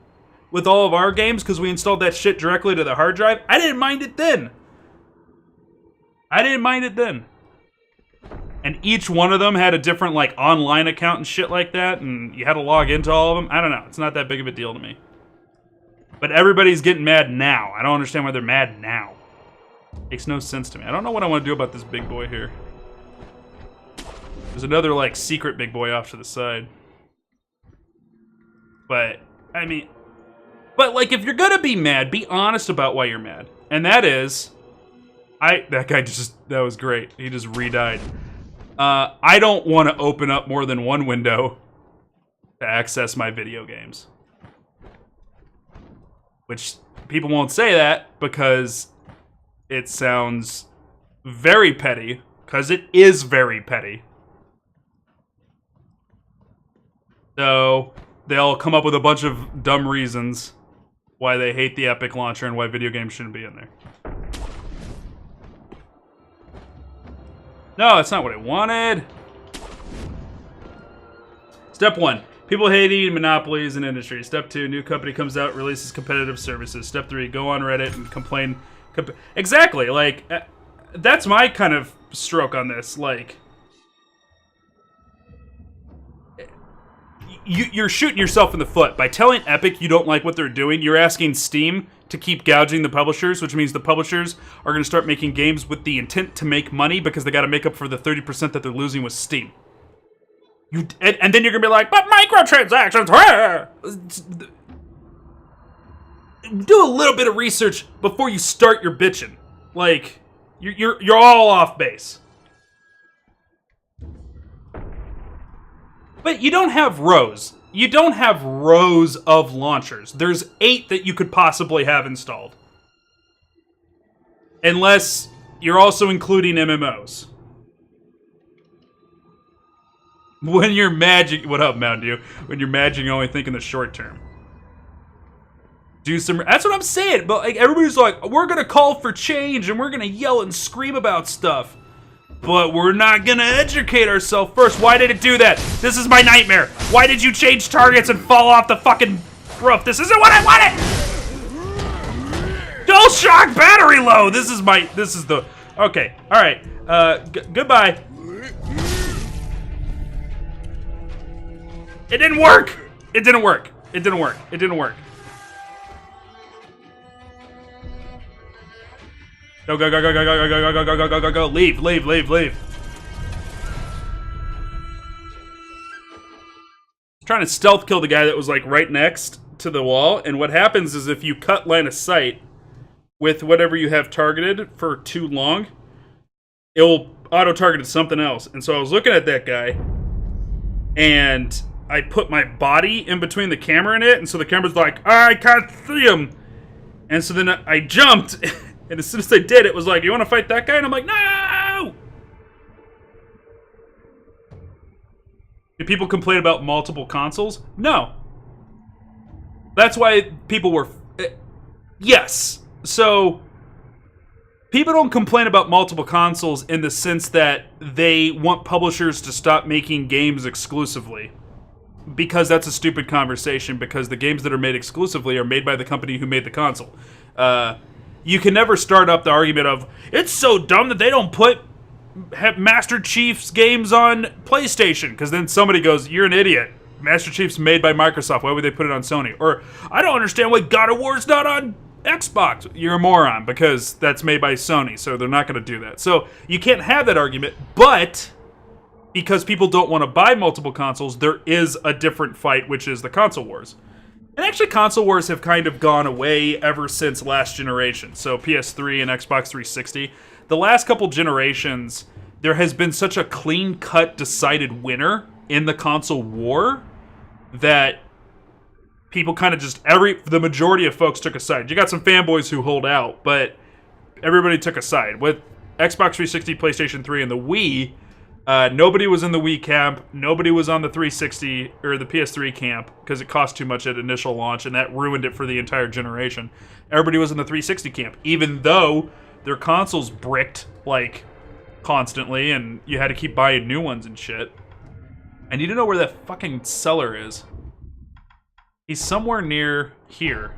with all of our games because we installed that shit directly to the hard drive. I didn't mind it then. And each one of them had a different, like, online account and shit like that, and you had to log into all of them. I don't know. It's not that big of a deal to me. But everybody's getting mad now. I don't understand why they're mad now. Makes no sense to me. I don't know what I want to do about this big boy here. There's another, like, secret big boy off to the side. But, I mean... But, like, if you're gonna be mad, be honest about why you're mad. And that is... That guy just... That was great. He just re-died. I don't want to open up more than one window to access my video games. Which, people won't say that because it sounds very petty. Because it is very petty. So, they'll come up with a bunch of dumb reasons why they hate the Epic launcher and why video games shouldn't be in there. No, that's not what I wanted. Step 1. People hating monopolies in industry. Step 2. New company comes out, releases competitive services. Step 3. Go on Reddit and complain. Exactly. Like, that's my kind of stroke on this. Like, you're shooting yourself in the foot. By telling Epic you don't like what they're doing, you're asking Steam to keep gouging the publishers, which means the publishers are going to start making games with the intent to make money because they got to make up for the 30% that they're losing with Steam. And then you're going to be like, but microtransactions! Do a little bit of research before you start your bitching. Like, you're all off base. But you don't have rows. You don't have rows of launchers. There's 8 that you could possibly have installed. Unless you're also including MMOs. When you're magic... What up, Mountain Dew? When you're magic, you only think in the short term. Do some... That's what I'm saying. But like everybody's like, we're going to call for change and we're going to yell and scream about stuff. But we're not gonna educate ourselves first. Why did it do that? This is my nightmare. Why did you change targets and fall off the fucking roof? This isn't what I wanted! Dual shock battery low! This is the... Okay, alright. Goodbye. It didn't work! It didn't work. It didn't work. It didn't work. Go, go, go, go, go, go, go, go, go, go, go, go, go, leave, leave, leave, leave. Trying to stealth kill the guy that was like right next to the wall, and what happens is if you cut line of sight with whatever you have targeted for too long, it will auto-target something else. And so I was looking at that guy, and I put my body in between the camera and it, and so the camera's like, I can't see him. And so then I jumped, and as soon as I did, it was like, you want to fight that guy? And I'm like, no! Do people complain about multiple consoles? No. That's why people were... Yes. So, people don't complain about multiple consoles in the sense that they want publishers to stop making games exclusively. Because that's a stupid conversation, because the games that are made exclusively are made by the company who made the console. you can never start up the argument of, it's so dumb that they don't put Master Chief's games on PlayStation, because then somebody goes, you're an idiot. Master Chief's made by Microsoft. Why would they put it on Sony? Or, I don't understand why God of War's not on Xbox. You're a moron, because that's made by Sony, so they're not going to do that. So, you can't have that argument, but because people don't want to buy multiple consoles, there is a different fight, which is the console wars. And actually, console wars have kind of gone away ever since last generation. So, PS3 and Xbox 360. The last couple generations, there has been such a clean-cut, decided winner in the console war that people kind of just, the majority of folks took a side. You got some fanboys who hold out, but everybody took a side. With Xbox 360, PlayStation 3, and the Wii, nobody was in the Wii camp, nobody was on the 360 or the PS3 camp, because it cost too much at initial launch, and that ruined it for the entire generation. Everybody was in the 360 camp, even though their consoles bricked, like, constantly, and you had to keep buying new ones and shit. I need to know where that fucking seller is. He's somewhere near here.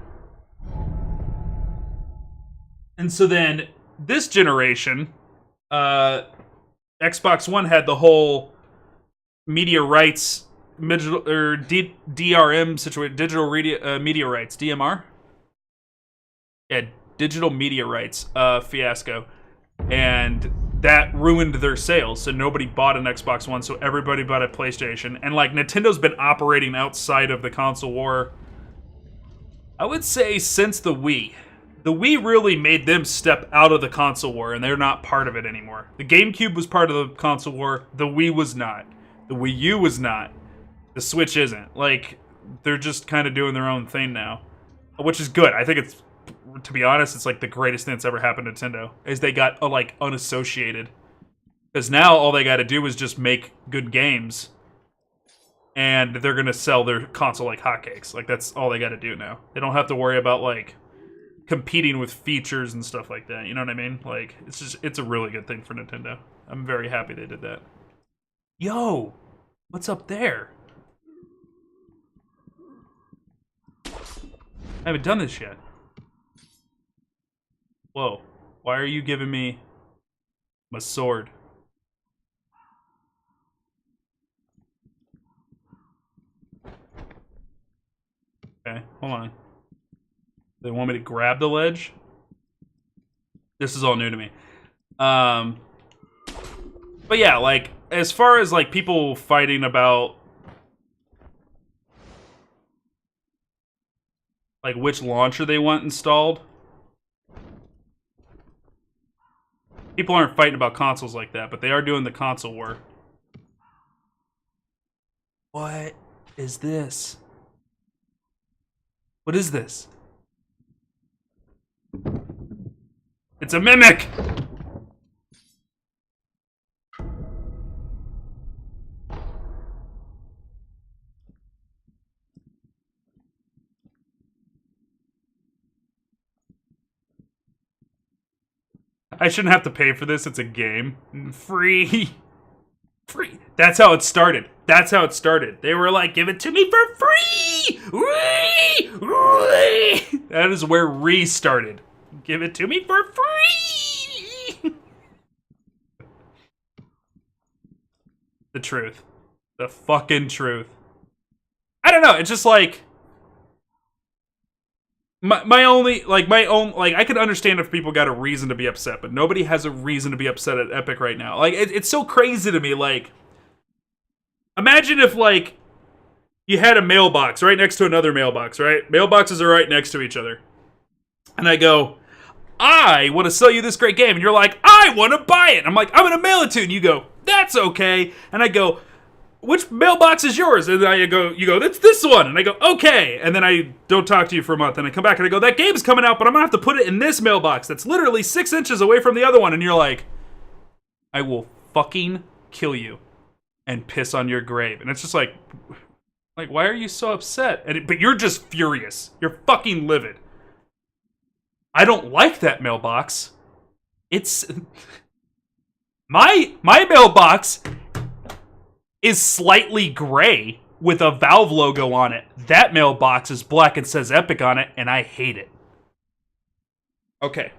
And so then, this generation, Xbox One had the whole media rights, DRM situation, digital media rights, DMR? Yeah, digital media rights fiasco. And that ruined their sales, so nobody bought an Xbox One, so everybody bought a PlayStation. And, like, Nintendo's been operating outside of the console war, I would say, since the Wii. The Wii really made them step out of the console war, and they're not part of it anymore. The GameCube was part of the console war, the Wii was not. The Wii U was not. The Switch isn't. Like, they're just kind of doing their own thing now, which is good. I think it's, to be honest, it's like the greatest thing that's ever happened to Nintendo, is they got like unassociated. Because now all they got to do is just make good games, and they're gonna sell their console like hotcakes. Like, that's all they got to do now. They don't have to worry about like competing with features and stuff like that. You know what I mean? Like, it's a really good thing for Nintendo. I'm very happy they did that. Yo, what's up there? I haven't done this yet. Whoa, why are you giving me my sword? Okay, hold on. They want me to grab the ledge? This is all new to me. But yeah, like, as far as like people fighting about like which launcher they want installed, people aren't fighting about consoles like that, but they are doing the console war. What is this? What is this? It's a mimic! I shouldn't have to pay for this. It's a game. Free. Free. That's how it started. That's how it started. They were like, give it to me for free! That is where Re started. Give it to me for free! The truth. The fucking truth. I don't know. It's just like... My own, I could understand if people got a reason to be upset, but nobody has a reason to be upset at Epic right now. Like, it's so crazy to me, like, imagine if, like, you had a mailbox right next to another mailbox, right? Mailboxes are right next to each other. And I go, I want to sell you this great game, and you're like, I want to buy it. And I'm like, I'm going to mail it to you, and you go, that's okay. And I go, which mailbox is yours? And you go, that's this one. And I go, okay. And then I don't talk to you for a month. And I come back and I go, that game's coming out, but I'm going to have to put it in this mailbox that's literally 6 inches away from the other one. And you're like, I will fucking kill you and piss on your grave. And it's just like, why are you so upset? But you're just furious. You're fucking livid. I don't like that mailbox. It's... My mailbox is slightly gray with a Valve logo on it. That mailbox is black and says Epic on it, and I hate it. Okay.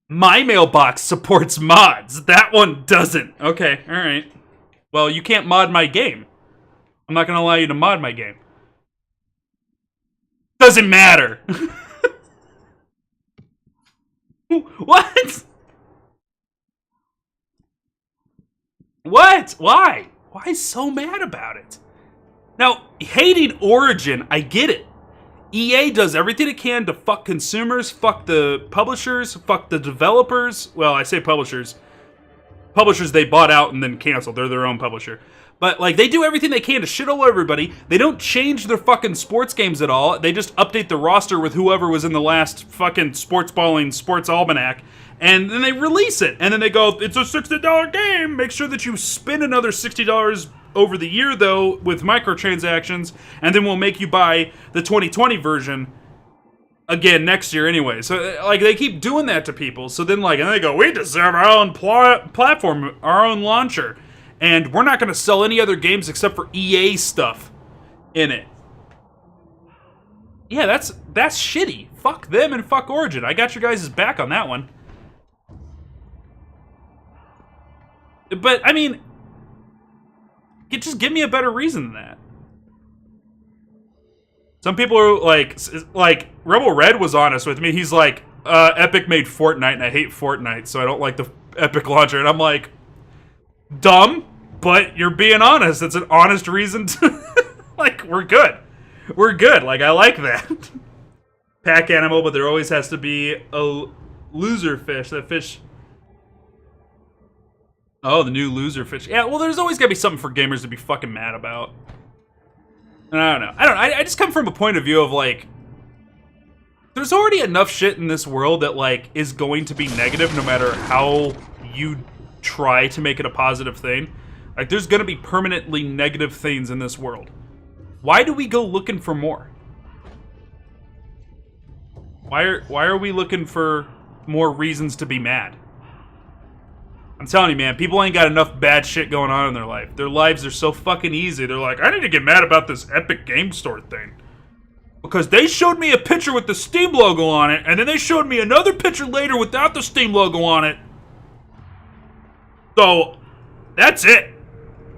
My mailbox supports mods. That one doesn't. Okay, alright. Well, you can't mod my game. I'm not gonna allow you to mod my game. Doesn't matter. What? What? Why? Why so mad about it? Now, hating Origin, I get it. EA does everything it can to fuck consumers, fuck the publishers, fuck the developers. Well, I say publishers. Publishers they bought out and then canceled. They're their own publisher. But, like, they do everything they can to shit all over everybody. They don't change their fucking sports games at all. They just update the roster with whoever was in the last fucking sports almanac. And then they release it. And then they go, it's a $60 game. Make sure that you spend another $60 over the year, though, with microtransactions. And then we'll make you buy the 2020 version again next year anyway. So, like, they keep doing that to people. So then, like, and they go, we deserve our own platform, our own launcher. And we're not going to sell any other games except for EA stuff in it. Yeah, that's shitty. Fuck them and fuck Origin. I got your guys' back on that one. But, I mean, just give me a better reason than that. Some people are like Rebel Red was honest with me. He's like, Epic made Fortnite and I hate Fortnite, so I don't like the Epic launcher. And I'm like, dumb, but you're being honest. It's an honest reason to, like, we're good. We're good. Like, I like that. Pack animal, but there always has to be a loser fish. That fish... Oh, the new loser fish. Yeah, well, there's always gotta be something for gamers to be fucking mad about. And I don't know. I just come from a point of view of, like, there's already enough shit in this world that, like, is going to be negative no matter how you try to make it a positive thing. Like, there's gonna be permanently negative things in this world. Why do we go looking for more? Why are we looking for more reasons to be mad? I'm telling you, man, people ain't got enough bad shit going on in their life. Their lives are so fucking easy. They're like, I need to get mad about this Epic Game Store thing. Because they showed me a picture with the Steam logo on it, and then they showed me another picture later without the Steam logo on it. So, that's it.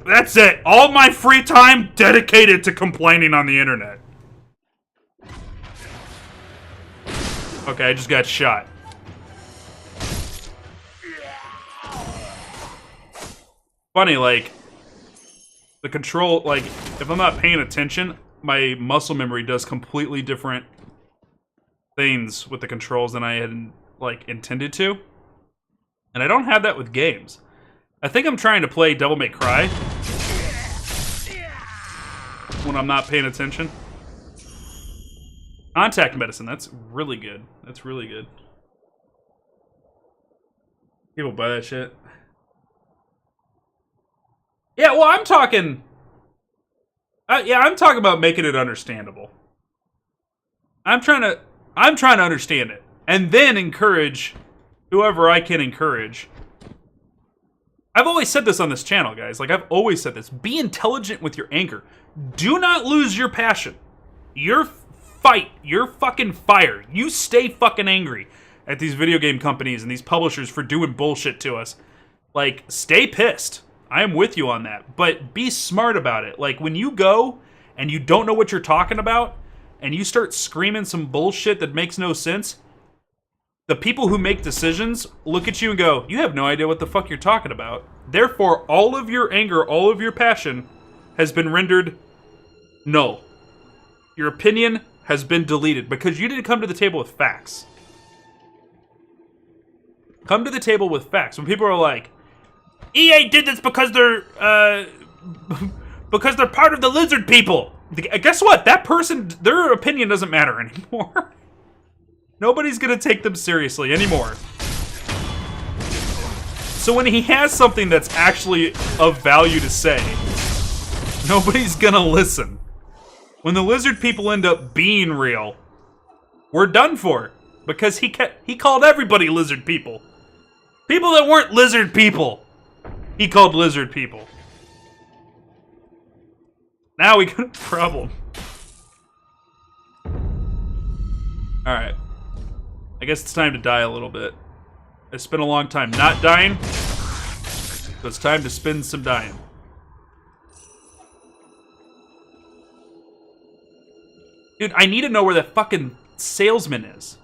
That's it. All my free time dedicated to complaining on the internet. Okay, I just got shot. Funny, like, the control, like, if I'm not paying attention, my muscle memory does completely different things with the controls than I had, like, intended to. And I don't have that with games. I think I'm trying to play Devil May Cry when I'm not paying attention. Contact medicine, that's really good. That's really good. People buy that shit. Yeah, well, I'm talking... I'm talking about making it understandable. I'm trying to understand it. And then encourage whoever I can encourage. I've always said this on this channel, guys. Like, I've always said this. Be intelligent with your anger. Do not lose your passion. Your fight. Your fucking fire. You stay fucking angry at these video game companies and these publishers for doing bullshit to us. Like, stay pissed. I am with you on that, but be smart about it. Like, when you go and you don't know what you're talking about, and you start screaming some bullshit that makes no sense, the people who make decisions look at you and go, you have no idea what the fuck you're talking about. Therefore, all of your anger, all of your passion has been rendered null. Your opinion has been deleted because you didn't come to the table with facts. Come to the table with facts. When people are like, EA did this because they're part of the lizard people. Guess what? That person, their opinion doesn't matter anymore. Nobody's gonna take them seriously anymore. So when he has something that's actually of value to say, nobody's gonna listen. When the lizard people end up being real, we're done for. Because he called everybody lizard people. People that weren't lizard people. He called lizard people. Now we got a problem. Alright. I guess it's time to die a little bit. I spent a long time not dying, so it's time to spend some dying. Dude, I need to know where that fucking salesman is.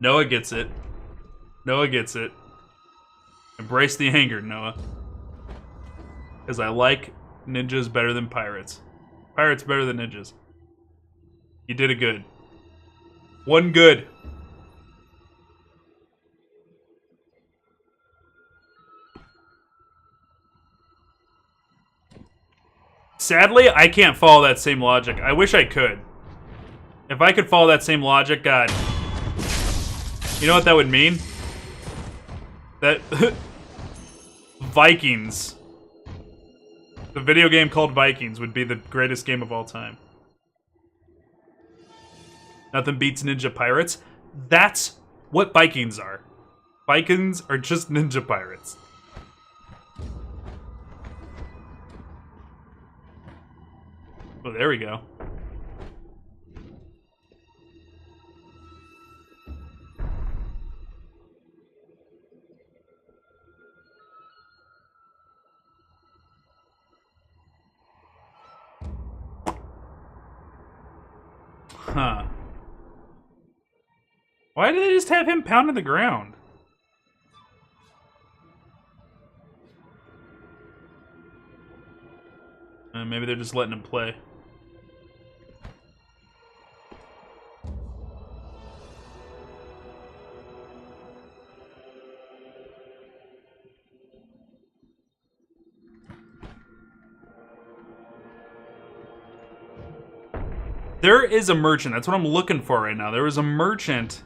Noah gets it. Noah gets it. Embrace the anger, Noah. Because I like ninjas better than pirates. Pirates better than ninjas. You did it good. One good. Sadly, I can't follow that same logic. I wish I could. If I could follow that same logic, God. You know what that would mean? That Vikings, the video game called Vikings, would be the greatest game of all time. Nothing beats ninja pirates. That's what Vikings are. Vikings are just ninja pirates. Oh, there we go. Huh. Why did they just have him pounding the ground? Maybe they're just letting him play. There is a merchant. That's what I'm looking for right now. There is a merchant.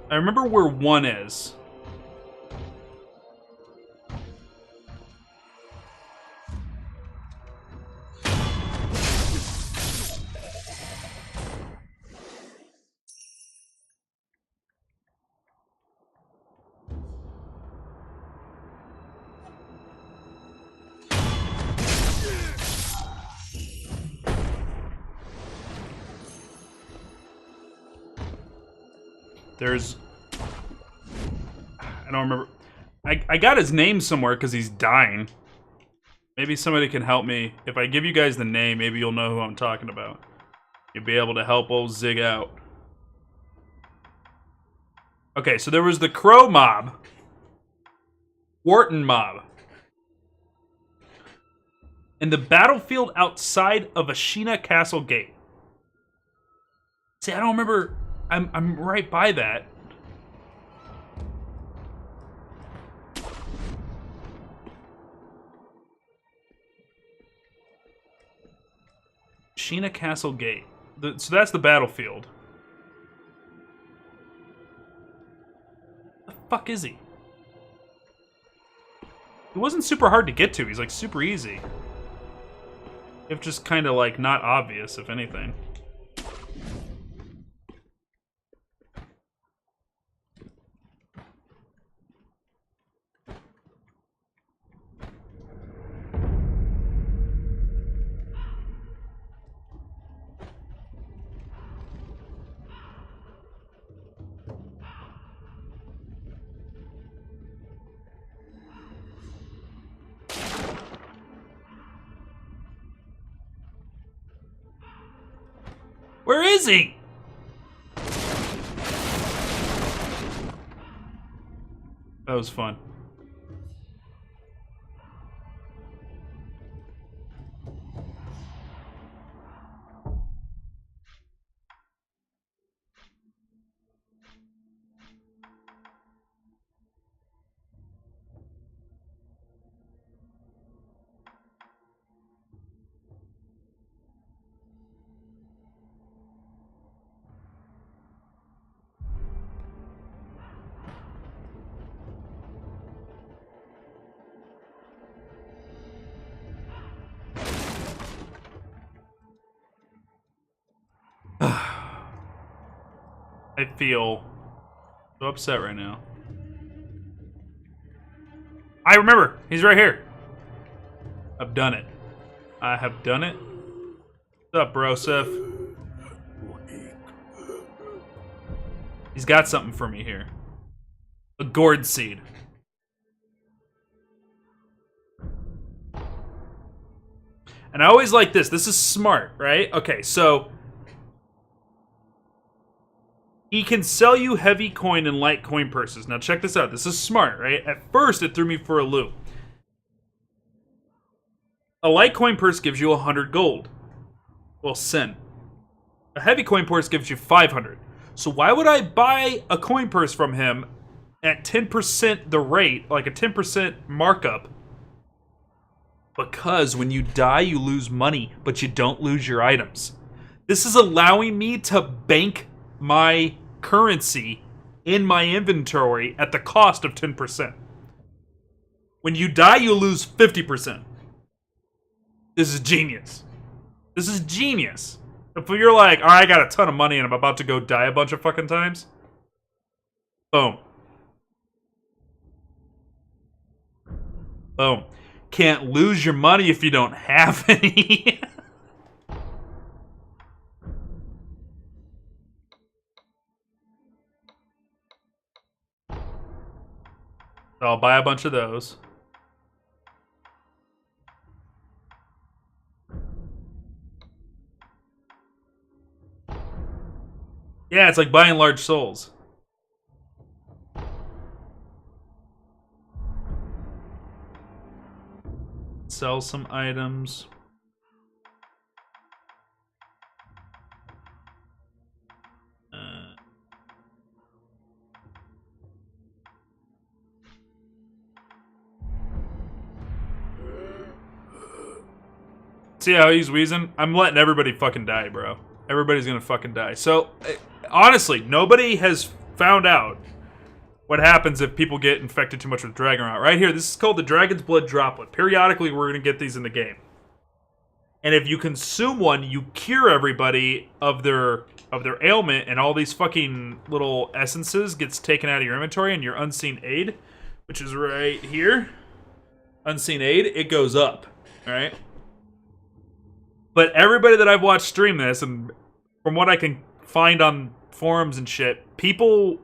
I remember where one is. There's... I don't remember. I got his name somewhere because he's dying. Maybe somebody can help me. If I give you guys the name, maybe you'll know who I'm talking about. You'll be able to help old Zig out. Okay, so there was the Crow mob. Wharton mob. And the battlefield outside of Ashina Castle Gate. See, I don't remember. I'm right by that. Ashina Castle Gate. So that's the battlefield. The fuck is he? He wasn't super hard to get to. He's like super easy. If just kind of like not obvious, if anything. Where is he? That was fun. I feel so upset right now. I remember. He's right here. I've done it. I have done it. What's up, Broseph? He's got something for me here. A gourd seed. And I always like this. This is smart, right? Okay, so he can sell you heavy coin and light coin purses. Now check this out. This is smart, right? At first, it threw me for a loop. A light coin purse gives you 100 gold. Well, sin. A heavy coin purse gives you 500. So why would I buy a coin purse from him at 10% the rate, like a 10% markup? Because when you die, you lose money, but you don't lose your items. This is allowing me to bank my currency in my inventory at the cost of 10%. When you die, you lose 50%. This is genius. This is genius. If you're like, all right, I got a ton of money and I'm about to go die a bunch of fucking times. Boom. Boom. Can't lose your money if you don't have any. So I'll buy a bunch of those. Yeah, it's like buying large souls. Sell some items. See how he's wheezing? I'm letting everybody fucking die, bro. Everybody's gonna fucking die. So, honestly, nobody has found out what happens if people get infected too much with dragon rot. Right here, this is called the Dragon's Blood Droplet. Periodically, we're going to get these in the game. And if you consume one, you cure everybody of their ailment, and all these fucking little essences gets taken out of your inventory, and your Unseen Aid, which is right here, Unseen Aid, it goes up, alright? But everybody that I've watched stream this, and from what I can find on forums and shit, people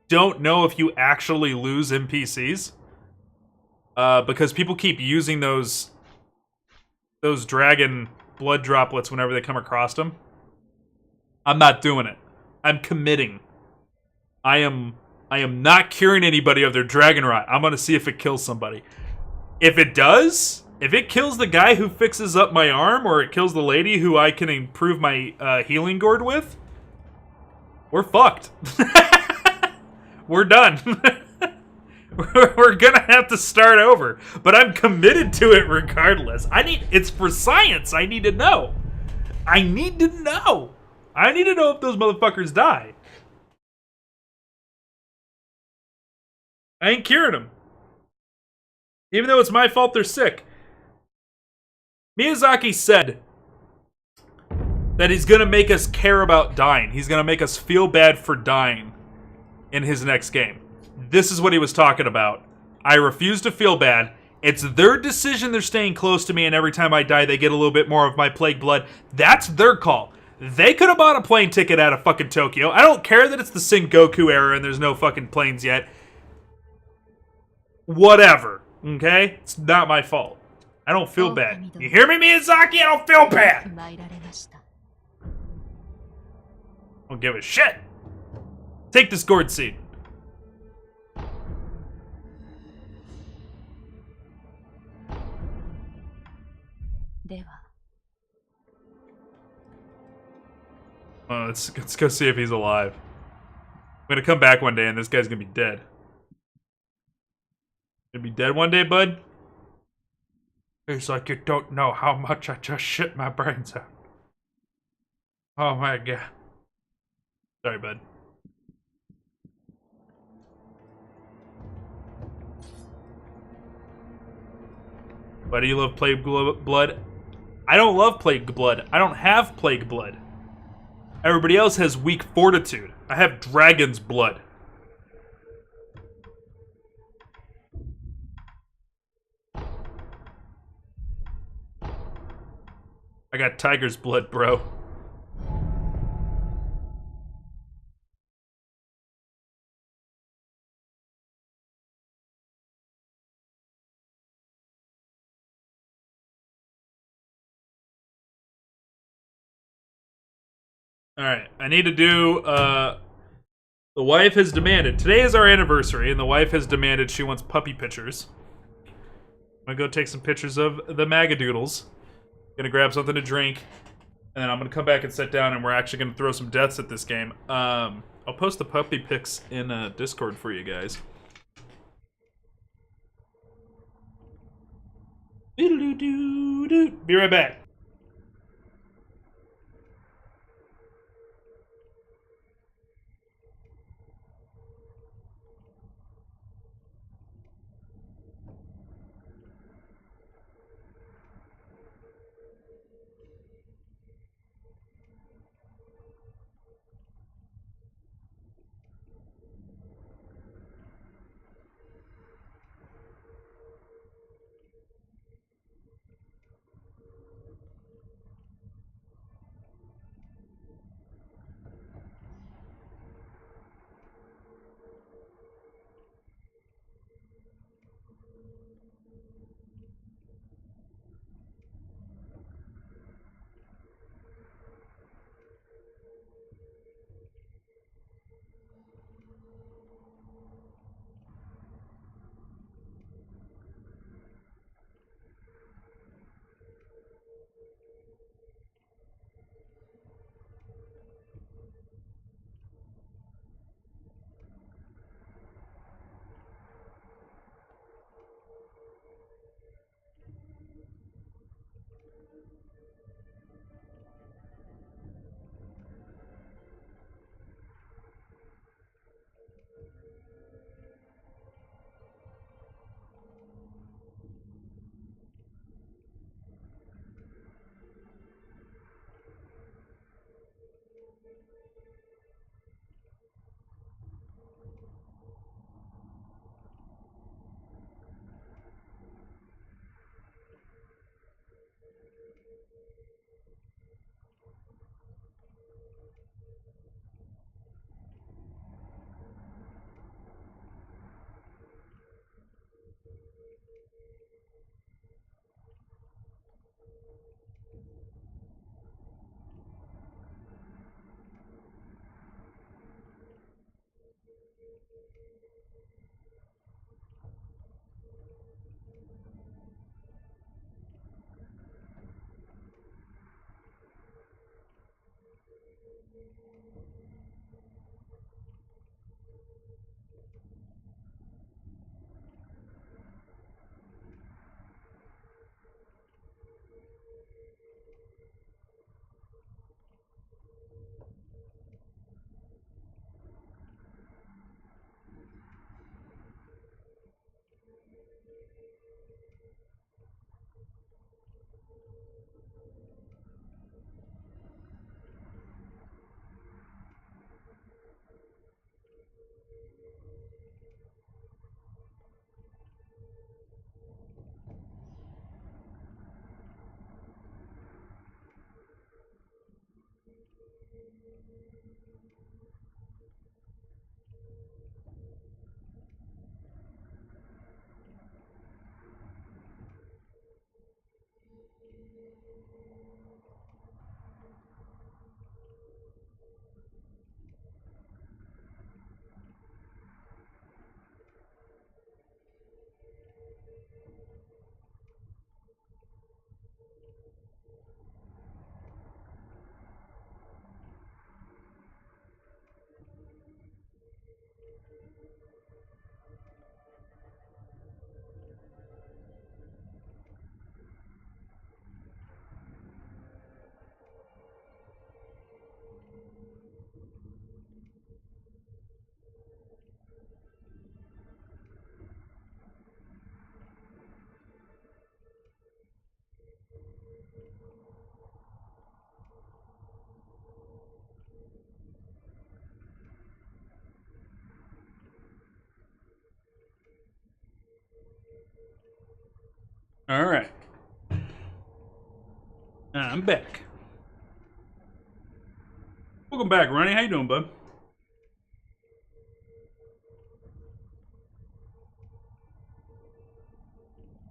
don't know if you actually lose NPCs. Because people keep using those dragon blood droplets whenever they come across them. I'm not doing it. I'm committing. I am not curing anybody of their dragon rot. I'm gonna see if it kills somebody. If it does, if it kills the guy who fixes up my arm, or it kills the lady who I can improve my healing gourd with, we're fucked. We're done. We're gonna have to start over. But I'm committed to it regardless. It's for science. I need to know. I need to know. I need to know if those motherfuckers die. I ain't curing them. Even though it's my fault they're sick. Miyazaki said that he's gonna make us care about dying. He's gonna make us feel bad for dying in his next game. This is what he was talking about. I refuse to feel bad. It's their decision they're staying close to me, and every time I die, they get a little bit more of my plague blood. That's their call. They could have bought a plane ticket out of fucking Tokyo. I don't care that it's the Sengoku era and there's no fucking planes yet. Whatever, okay? It's not my fault. I don't feel bad. You hear me, Miyazaki? I don't feel bad. I don't give a shit. Take this gourd seed. Let's go see if he's alive. I'm gonna come back one day and this guy's gonna be dead. Gonna be dead one day, bud? It's like you don't know how much I just shit my brains out. Oh my god. Sorry, bud. Why do you love plague blood? I don't love plague blood. I don't have plague blood. Everybody else has weak fortitude. I have dragon's blood. I got tiger's blood, bro. Alright, I need to do, the wife has demanded. Today is our anniversary, and the wife has demanded she wants puppy pictures. I'm gonna go take some pictures of the Magadoodles. Gonna grab something to drink, and then I'm gonna come back and sit down, and we're actually gonna throw some deaths at this game. I'll post the puppy pics in Discord for you guys. Be right back. All right. I'm back. Welcome back, Ronnie. How you doing, bud?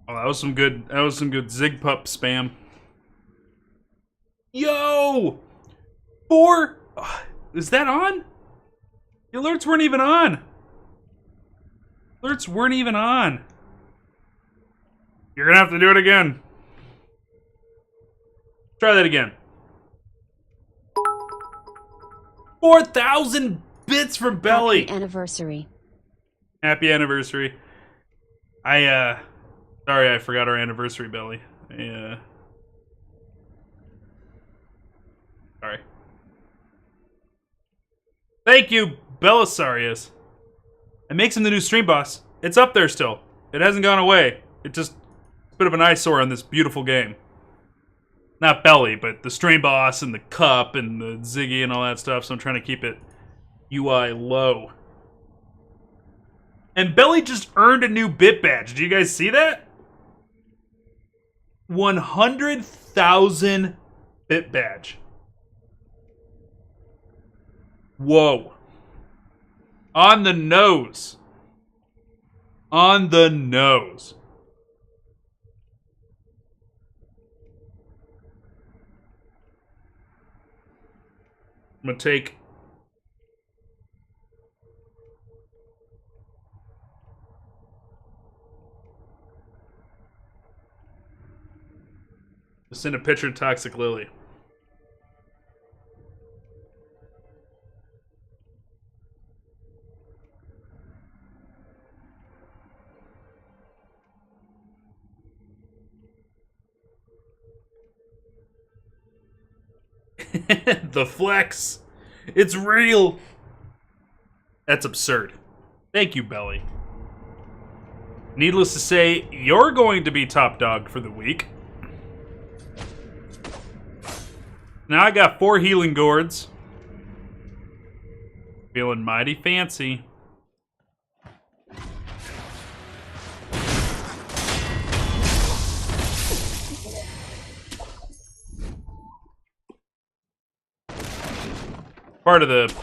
Oh, that was some good. That was some good Zigpup spam. Yo, 4. Is that on? The alerts weren't even on. Alerts weren't even on. You're gonna have to do it again. Try that again. 4,000 bits from Belly. Happy anniversary. Happy anniversary. Sorry, I forgot our anniversary, Belly. Sorry. Thank you, Belisarius. It makes him the new stream boss. It's up there still. It hasn't gone away. It's a bit of an eyesore on this beautiful game. Not Belly, but the stream boss and the cup and the Ziggy and all that stuff, so I'm trying to keep it UI low. And Belly just earned a new bit badge. Do you guys see that? 100,000 bit badge. Whoa. On the nose. On the nose. I'm gonna take send a picture of Toxic Lily. The flex. It's real. That's absurd. Thank you, Belly. Needless to say, you're going to be top dog for the week. Now I got 4 healing gourds. Feeling mighty fancy. Part of the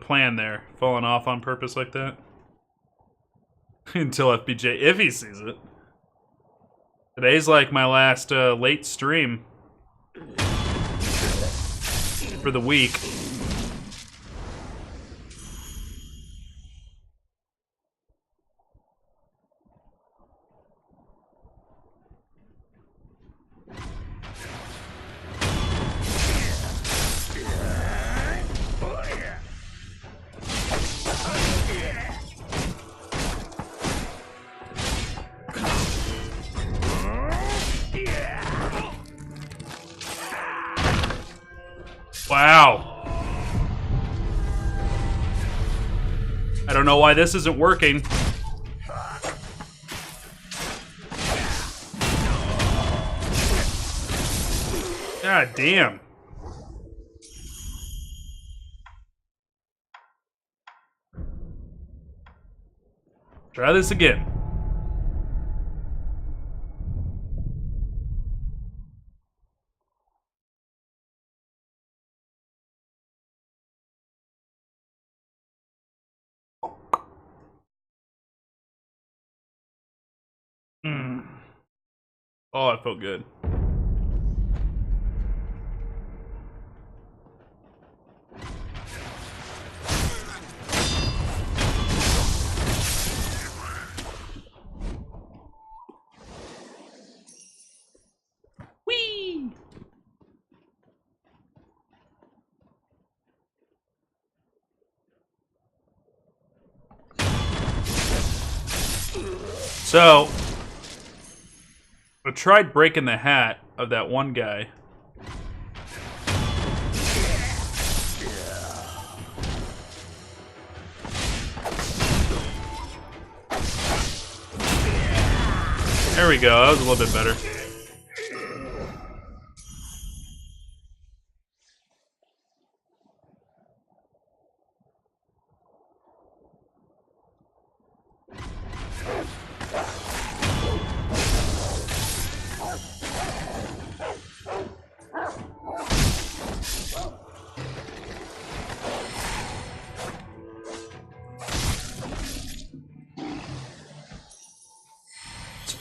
plan there, falling off on purpose like that. Until FBJ, if he sees it. Today's like my last late stream for the week. Wow. I don't know why this isn't working. God damn. Try this again. Oh, that felt good. Whee! So, I tried breaking the hat of that one guy. There we go, that was a little bit better.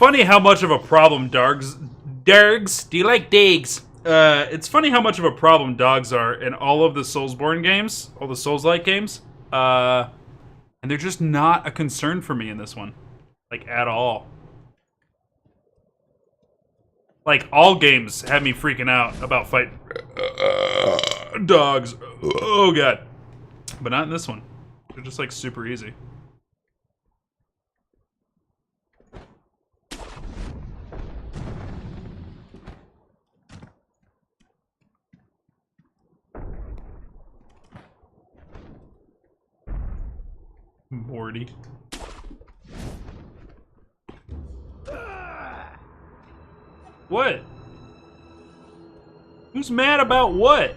funny how much of a problem dogs. Do you like digs? It's funny how much of a problem dogs are in all of the Soulsborne games, all the Souls-like games. And they're just not a concern for me in this one, like at all. Like all games have me freaking out about fighting dogs. Oh god, but not in this one. They're just like super easy. Morty. What? Who's mad about what?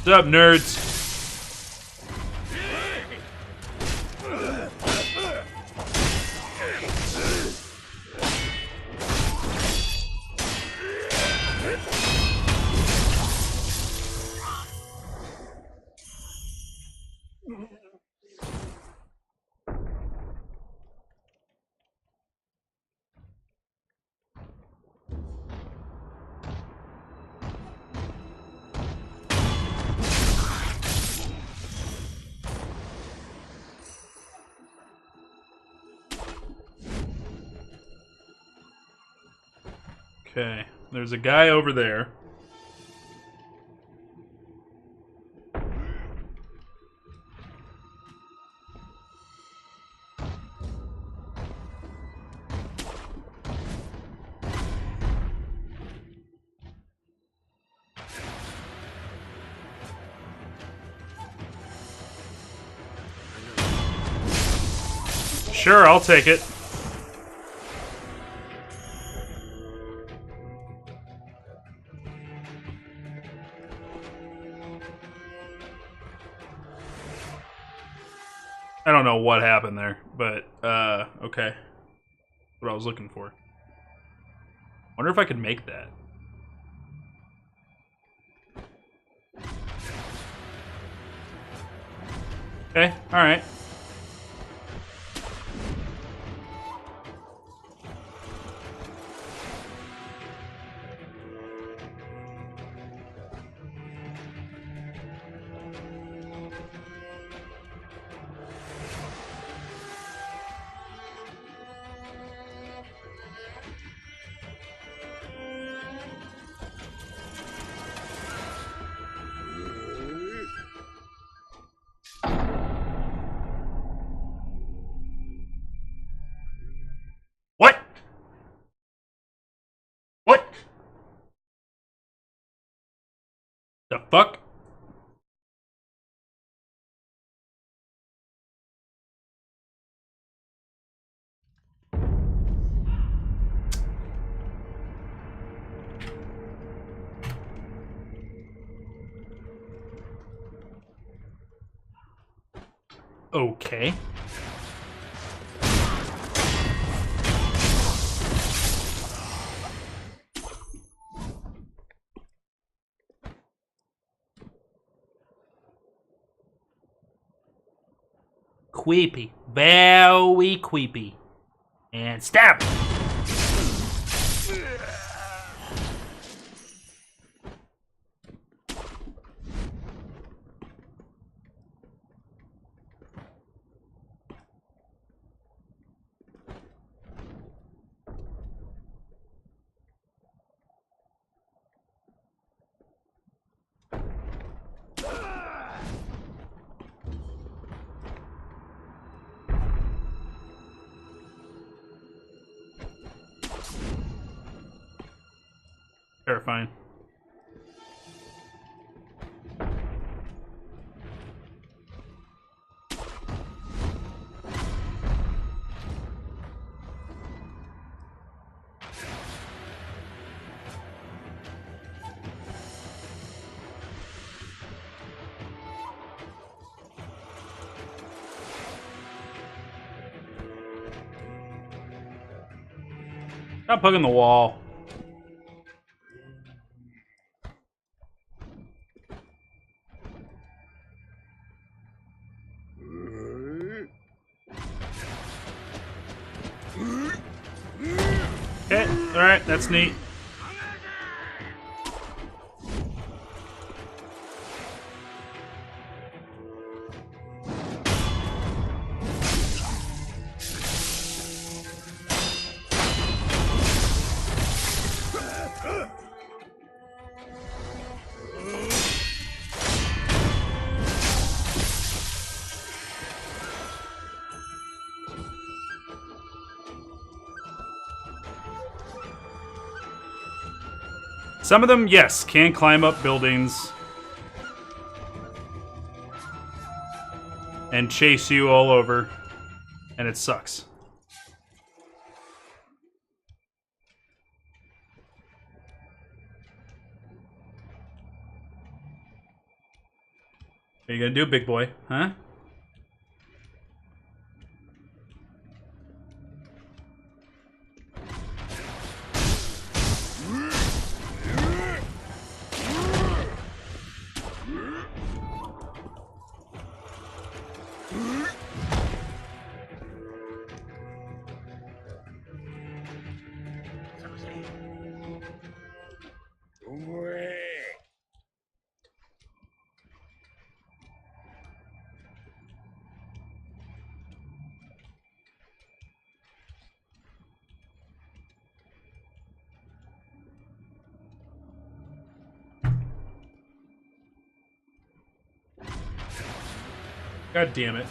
What's up, nerds? Okay, there's a guy over there. Sure, I'll take it. I don't know what happened there, but, okay. What I was looking for. Wonder if I could make that. Okay, alright. What? What? The fuck? Okay. Creepy. Very creepy. And stab! Terrifying. Stop hugging the wall. Okay, alright, that's neat. Some of them, yes, can climb up buildings and chase you all over, and it sucks. What are you gonna do, big boy? Huh? God damn it.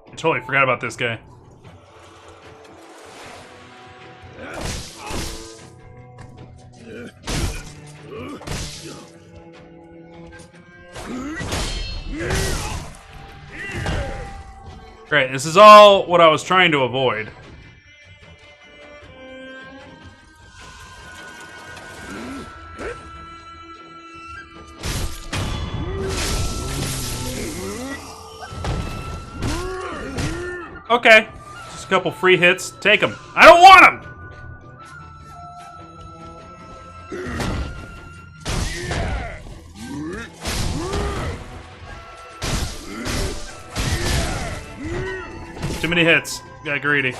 I totally forgot about this guy. Great, this is all what I was trying to avoid. Okay, just a couple free hits. Take them. I don't want them! Too many hits. Got greedy.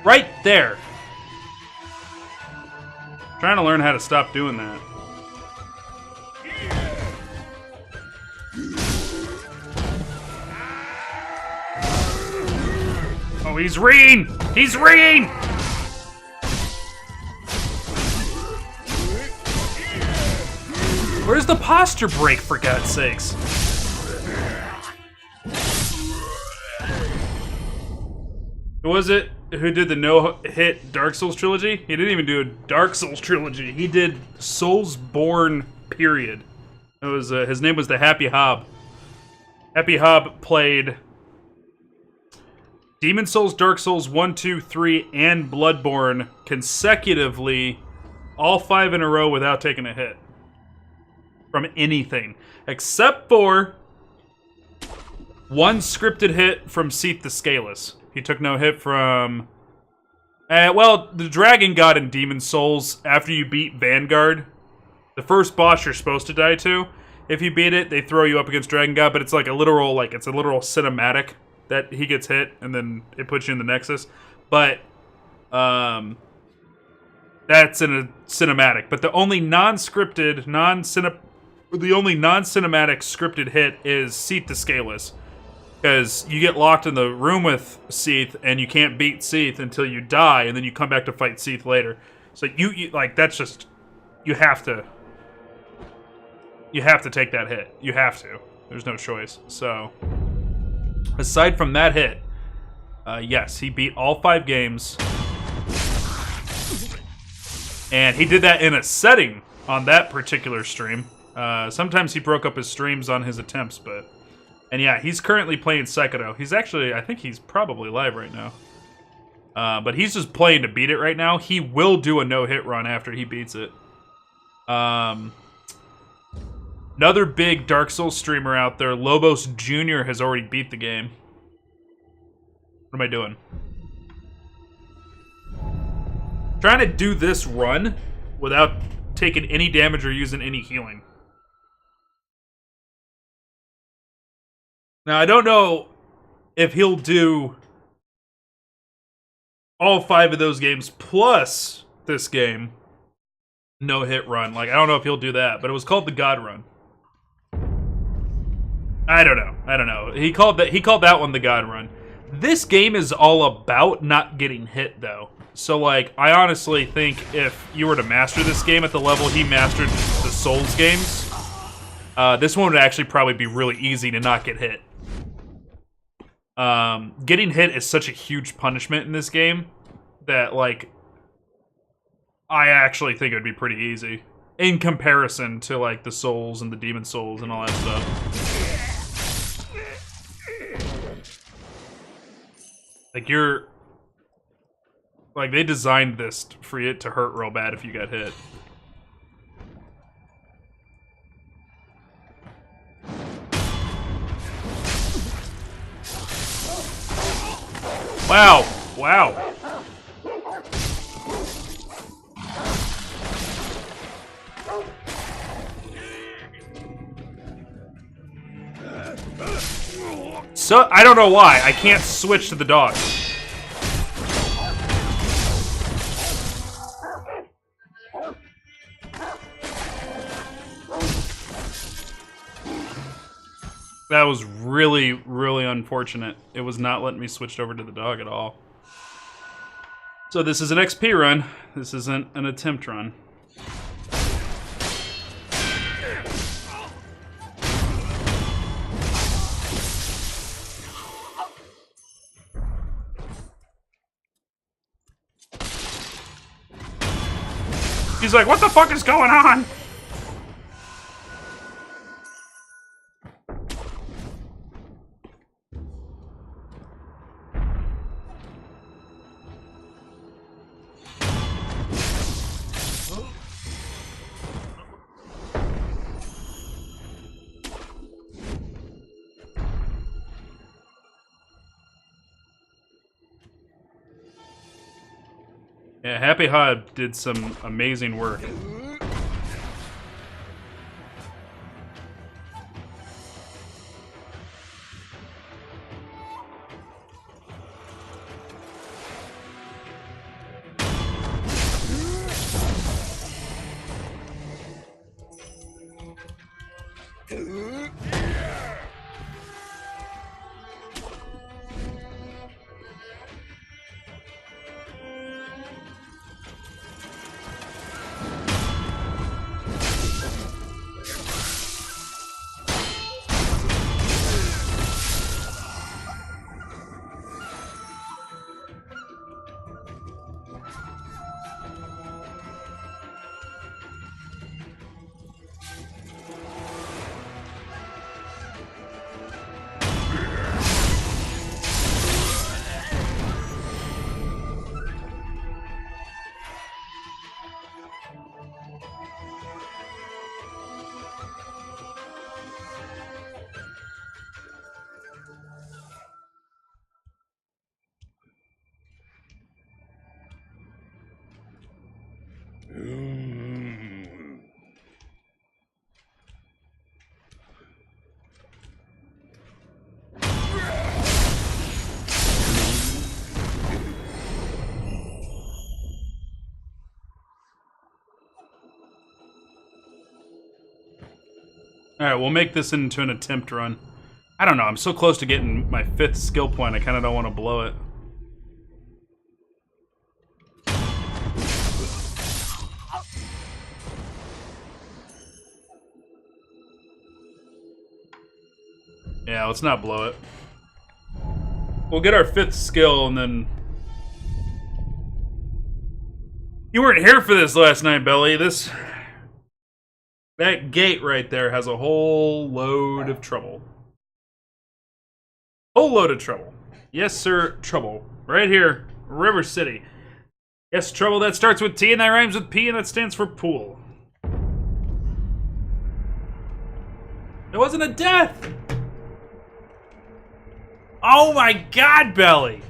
Right there. Trying to learn how to stop doing that. Oh, he's reeing! He's reeing! Where's the posture break, for God's sakes? Who was it who did the no-hit Dark Souls trilogy? He didn't even do a Dark Souls trilogy. He did Soulsborne, period. It was his name was the Happy Hob. Happy Hob played Demon Souls, Dark Souls 1, 2, 3, and Bloodborne consecutively, all 5 in a row without taking a hit from anything, except for one scripted hit from Seath the Scaleless. He took no hit from... well, the Dragon God in Demon Souls, after you beat Vanguard, the first boss you're supposed to die to, if you beat it, they throw you up against Dragon God, but it's like a literal, it's a literal cinematic that he gets hit, and then it puts you in the Nexus. But, that's in a cinematic. But the only non-scripted, the only non-cinematic scripted hit is Seath the Scaleless. Because you get locked in the room with Seath, and you can't beat Seath until you die, and then you come back to fight Seath later. So you like, that's just, you have to take that hit. You have to. There's no choice. So, aside from that hit, yes, he beat all 5 games. And he did that in a setting on that particular stream. Sometimes he broke up his streams on his attempts, but... And yeah, he's currently playing Sekiro. He's actually, I think he's probably live right now. But he's just playing to beat it right now. He will do a no-hit run after he beats it. Another big Dark Souls streamer out there, Lobos Jr., has already beat the game. What am I doing? Trying to do this run without taking any damage or using any healing. Now, I don't know if he'll do all 5 of those games plus this game no-hit run. Like, I don't know if he'll do that, but it was called the God Run. I don't know. He called that one the God Run. This game is all about not getting hit, though. So, like, I honestly think if you were to master this game at the level he mastered the Souls games, this one would actually probably be really easy to not get hit. Getting hit is such a huge punishment in this game that, like, I actually think it would be pretty easy in comparison to, like, the Souls and the Demon Souls and all that stuff. Like, like, they designed this for it to hurt real bad if you got hit. Wow. Wow. So, I don't know why. I can't switch to the dog. That was really, really unfortunate. It was not letting me switch over to the dog at all. So this is an XP run. This isn't an attempt run. He's like, what the fuck is going on? Yeah, Happy Hob did some amazing work. Alright, we'll make this into an attempt run. I don't know. I'm so close to getting my 5th skill point. I kind of don't want to blow it. Yeah, let's not blow it. We'll get our 5th skill and then... You weren't here for this last night, Belly. That gate right there has a whole load of trouble. Whole load of trouble. Yes, sir, trouble. Right here, River City. Yes, trouble that starts with T and that rhymes with P and that stands for pool. It wasn't a death! Oh my god, Belly!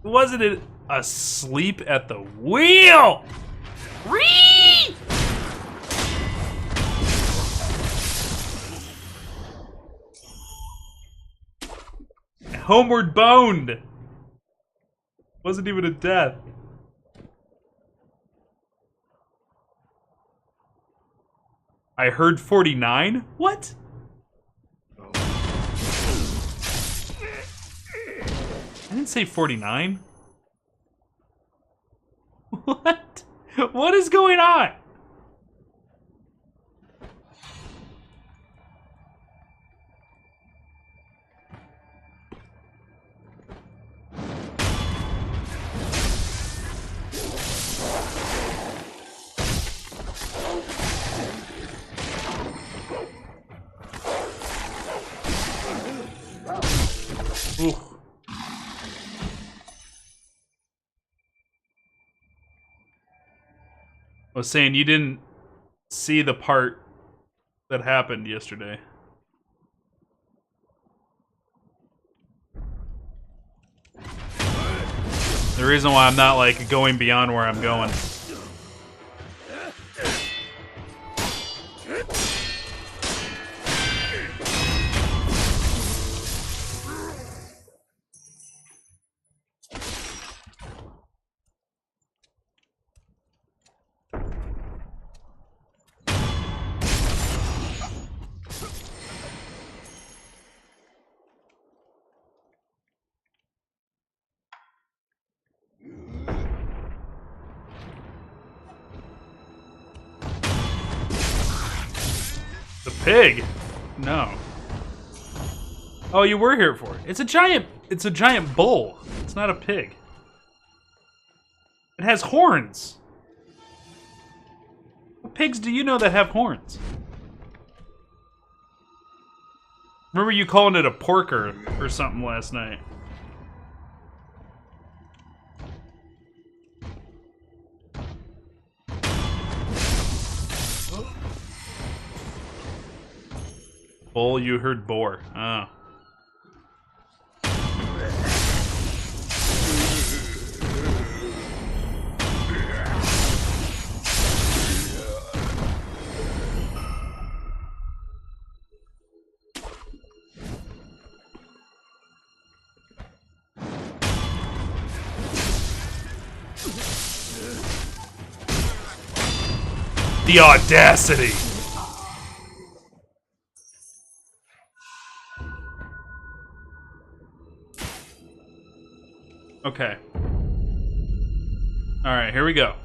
Wasn't it asleep at the wheel? Whee! Homeward boned! Wasn't even a death. I heard 49? What? I didn't say 49. What? What is going on? Ooh. I was saying you didn't see the part that happened yesterday. The reason why I'm not like going beyond where I'm going. The pig? No. Oh, you were here for it. It's a giant bull. It's not a pig. It has horns. What pigs do you know that have horns? Remember you calling it a porker or something last night. Bull, you heard boar. Oh. The audacity! Okay. Alright, here we go.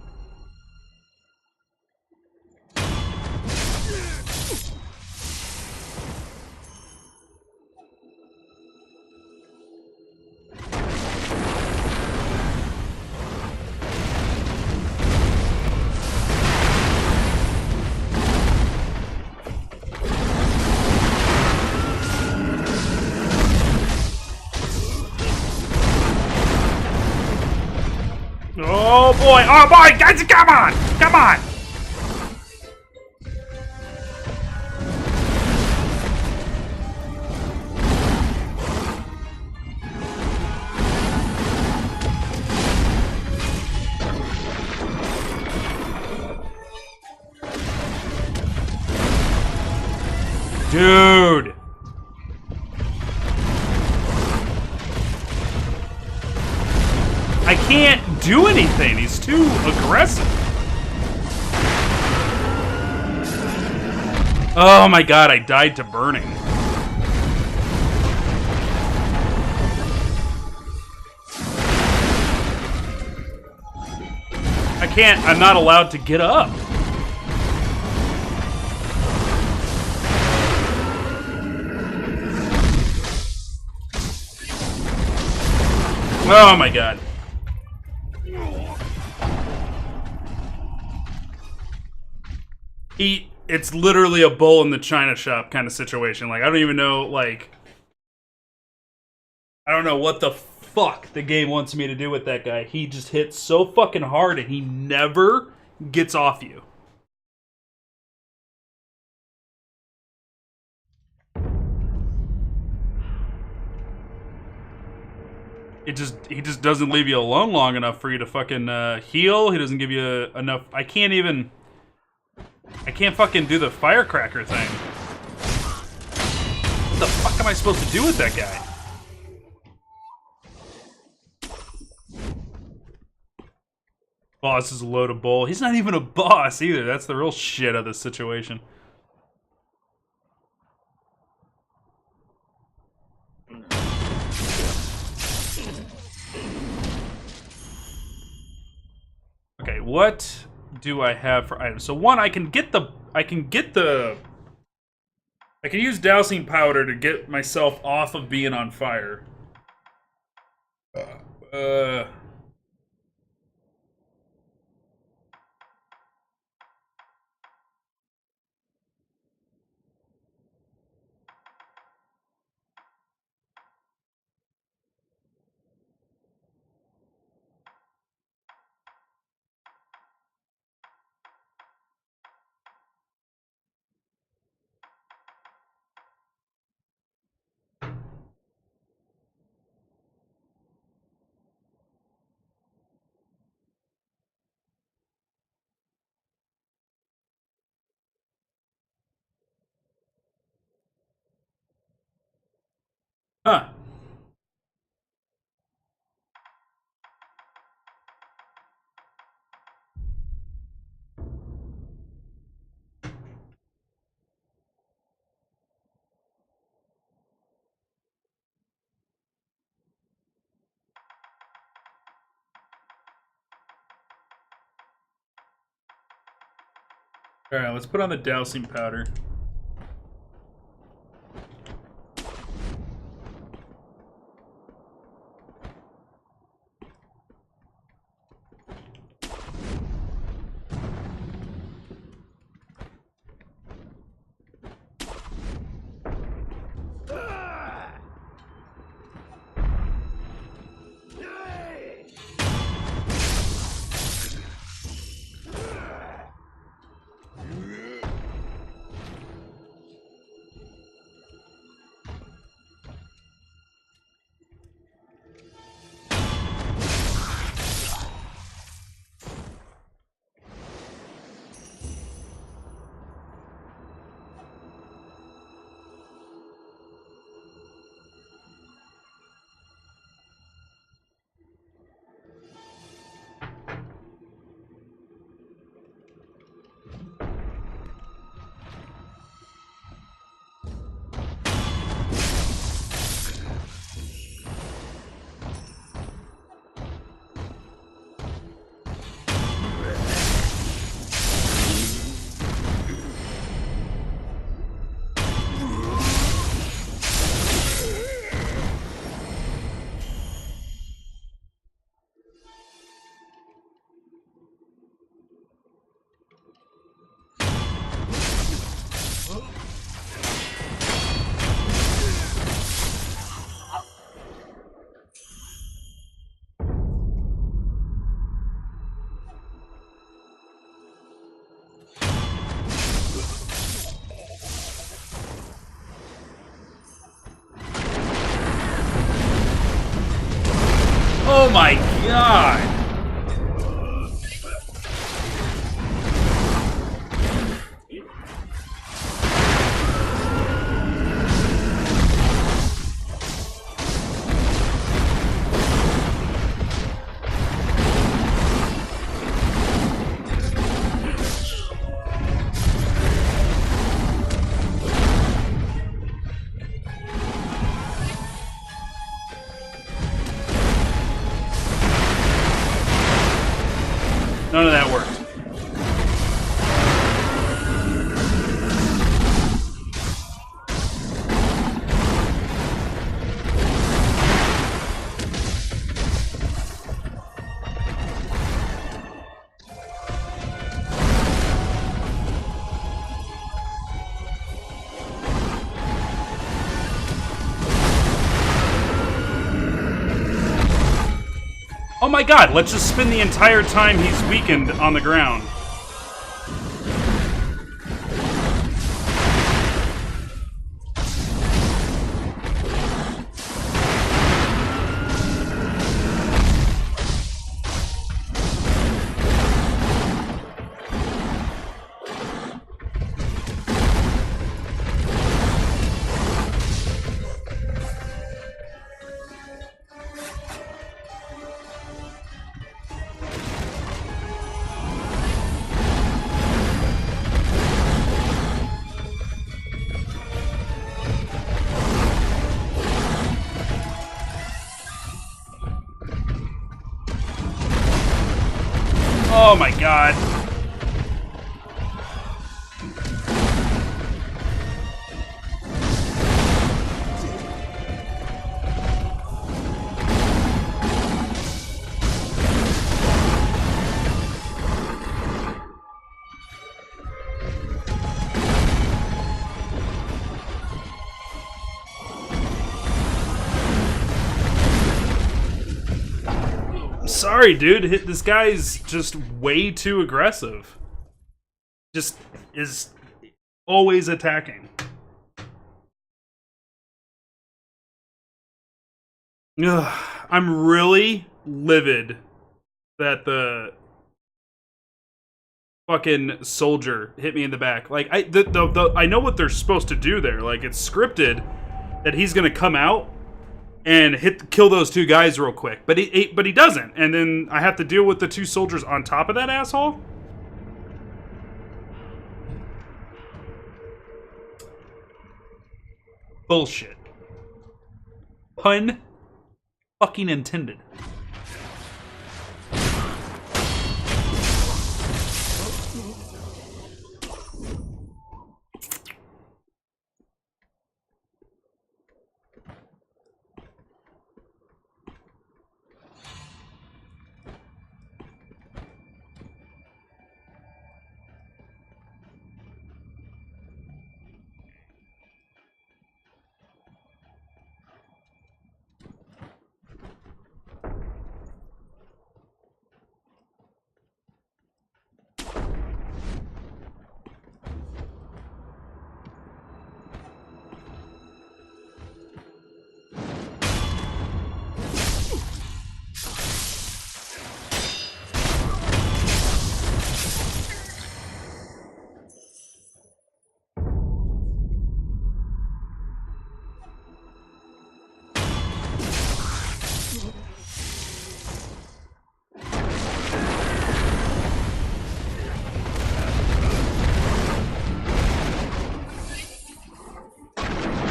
Oh boy, guys, come on! Come on! Dude! I can't do anything. He's too aggressive. Oh my god, I died to burning. can't. I'm not allowed to get up. Oh my god. It's literally a bull in the china shop kind of situation. Like, I don't even know, like... I don't know what the fuck the game wants me to do with that guy. He just hits so fucking hard and he never gets off you. He just doesn't leave you alone long enough for you to fucking heal. He doesn't give you enough. I can't fucking do the firecracker thing. What the fuck am I supposed to do with that guy? Boss is a load of bull. He's not even a boss either. That's the real shit of this situation. Okay, what do I have for items? So one, I can use dousing powder to get myself off of being on fire. Huh. Alright, let's put on the dousing powder. Oh my god! None of that worked. Oh my god, let's just spend the entire time he's weakened on the ground. Oh my god. Sorry, dude. This guy's just way too aggressive. Just is always attacking. Ugh, I'm really livid that the fucking soldier hit me in the back. Like, I know what they're supposed to do there. Like, it's scripted that he's gonna come out and kill those two guys real quick, but he doesn't, and then I have to deal with the two soldiers on top of that asshole. Bullshit. Pun fucking intended.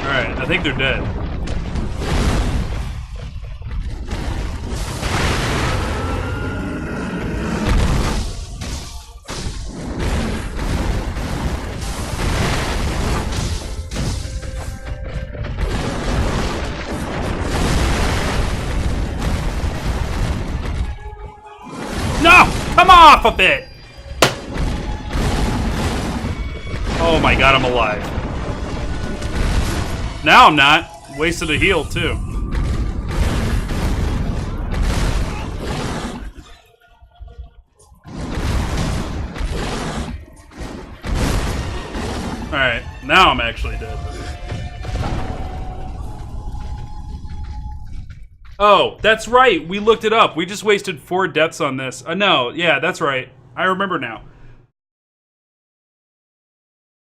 Alright, I think they're dead. No! Come off of it! Oh my god, I'm alive. Now I'm not. Wasted a heal, too. Alright, now I'm actually dead. Oh, that's right. We looked it up. We just wasted 4 deaths on this. No, yeah, that's right. I remember now.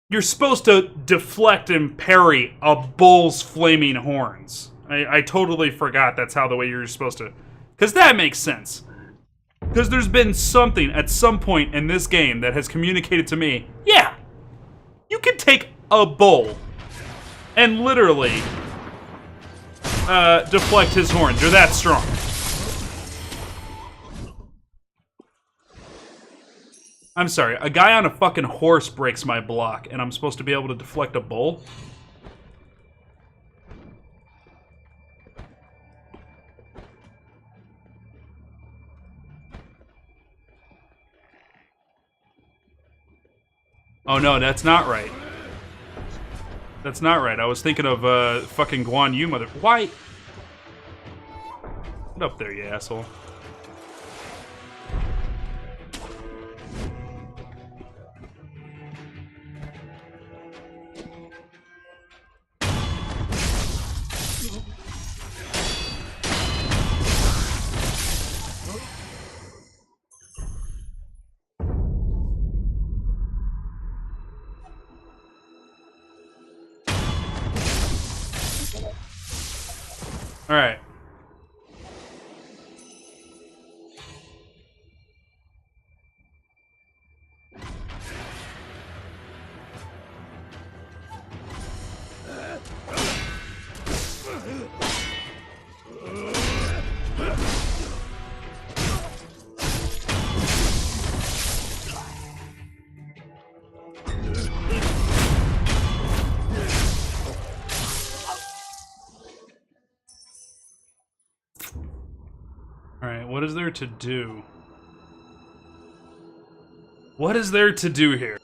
You're supposed to deflect and parry a bull's flaming horns. I totally forgot that's how the way you're supposed to... Because that makes sense. Because there's been something at some point in this game that has communicated to me, yeah, you can take a bull and literally deflect his horns. You're that strong. I'm sorry, a guy on a fucking horse breaks my block, and I'm supposed to be able to deflect a bull? Oh no, that's not right. That's not right. I was thinking of fucking Guan Yu mother. Why? Get up there, you asshole. All right. Alright, what is there to do? What is there to do here?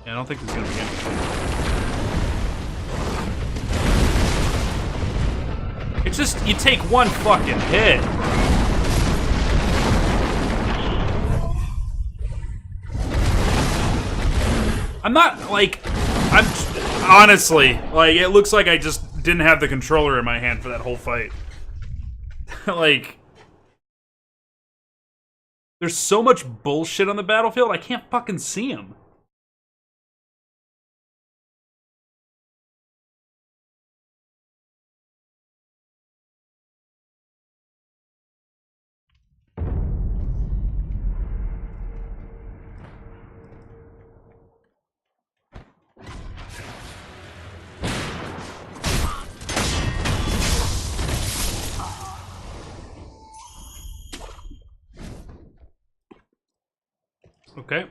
Yeah, I don't think there's gonna be anything. It's just, you take one fucking hit. I'm not, like, I'm, honestly, like, it looks like I just didn't have the controller in my hand for that whole fight. Like, there's so much bullshit on the battlefield, I can't fucking see him. Okay.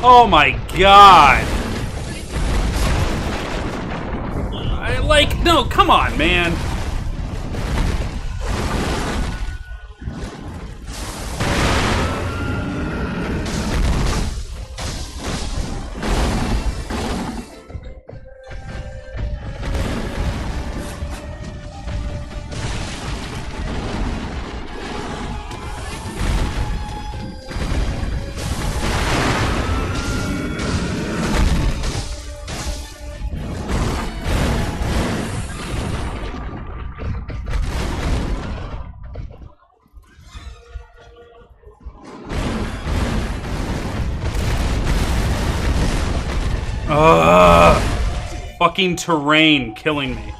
Oh my god! No, come on, man. Ugh! Fucking terrain killing me.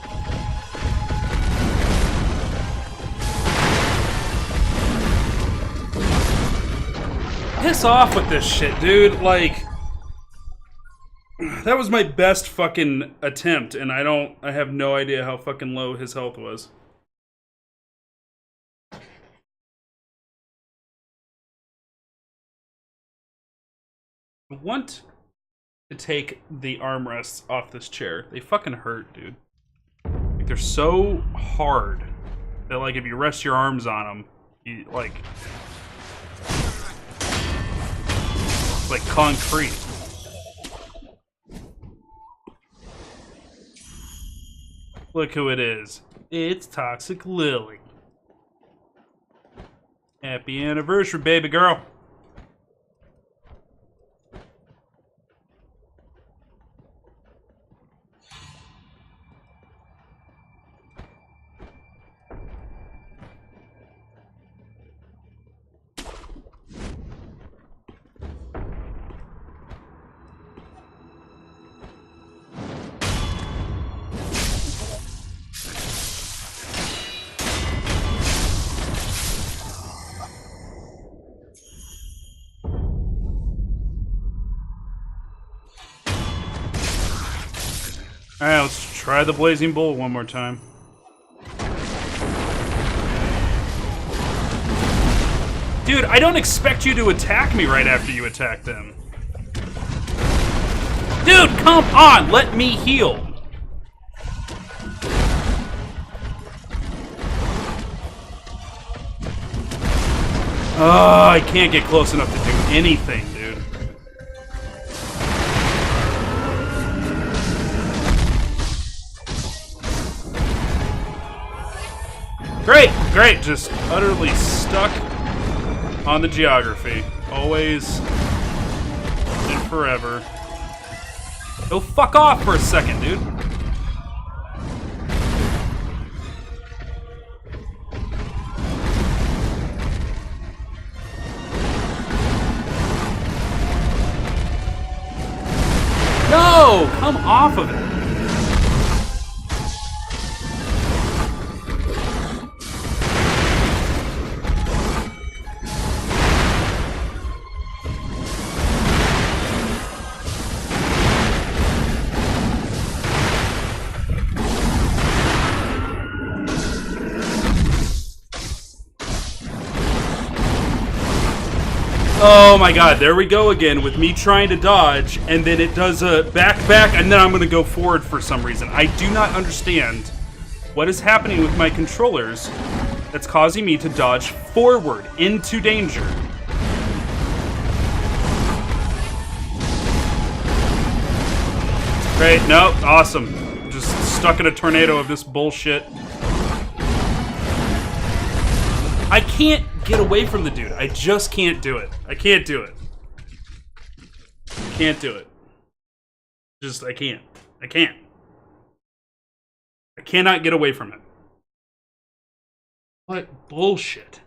Piss off with this shit, dude. Like, that was my best fucking attempt, and I have no idea how fucking low his health was. I want to take the armrests off this chair. They fucking hurt, dude. Like, they're so hard that, like, if you rest your arms on them, you, like concrete. Look who it is. It's Toxic Lily. Happy anniversary, baby girl. Alright, let's try the Blazing Bull one more time. Dude, I don't expect you to attack me right after you attack them. Dude, come on! Let me heal! Oh, I can't get close enough to do anything, dude. Great, great, just utterly stuck on the geography. Always and forever. Go fuck off for a second, dude. No! Come off of it. Oh my god, there we go again with me trying to dodge, and then it does a back, and then I'm going to go forward for some reason. I do not understand what is happening with my controllers that's causing me to dodge forward into danger. Great, no, awesome. Just stuck in a tornado of this bullshit. I can't get away from the dude. I just can't do it. I can't do it. I can't do it. Just, I can't. I can't. I cannot get away from it. What bullshit.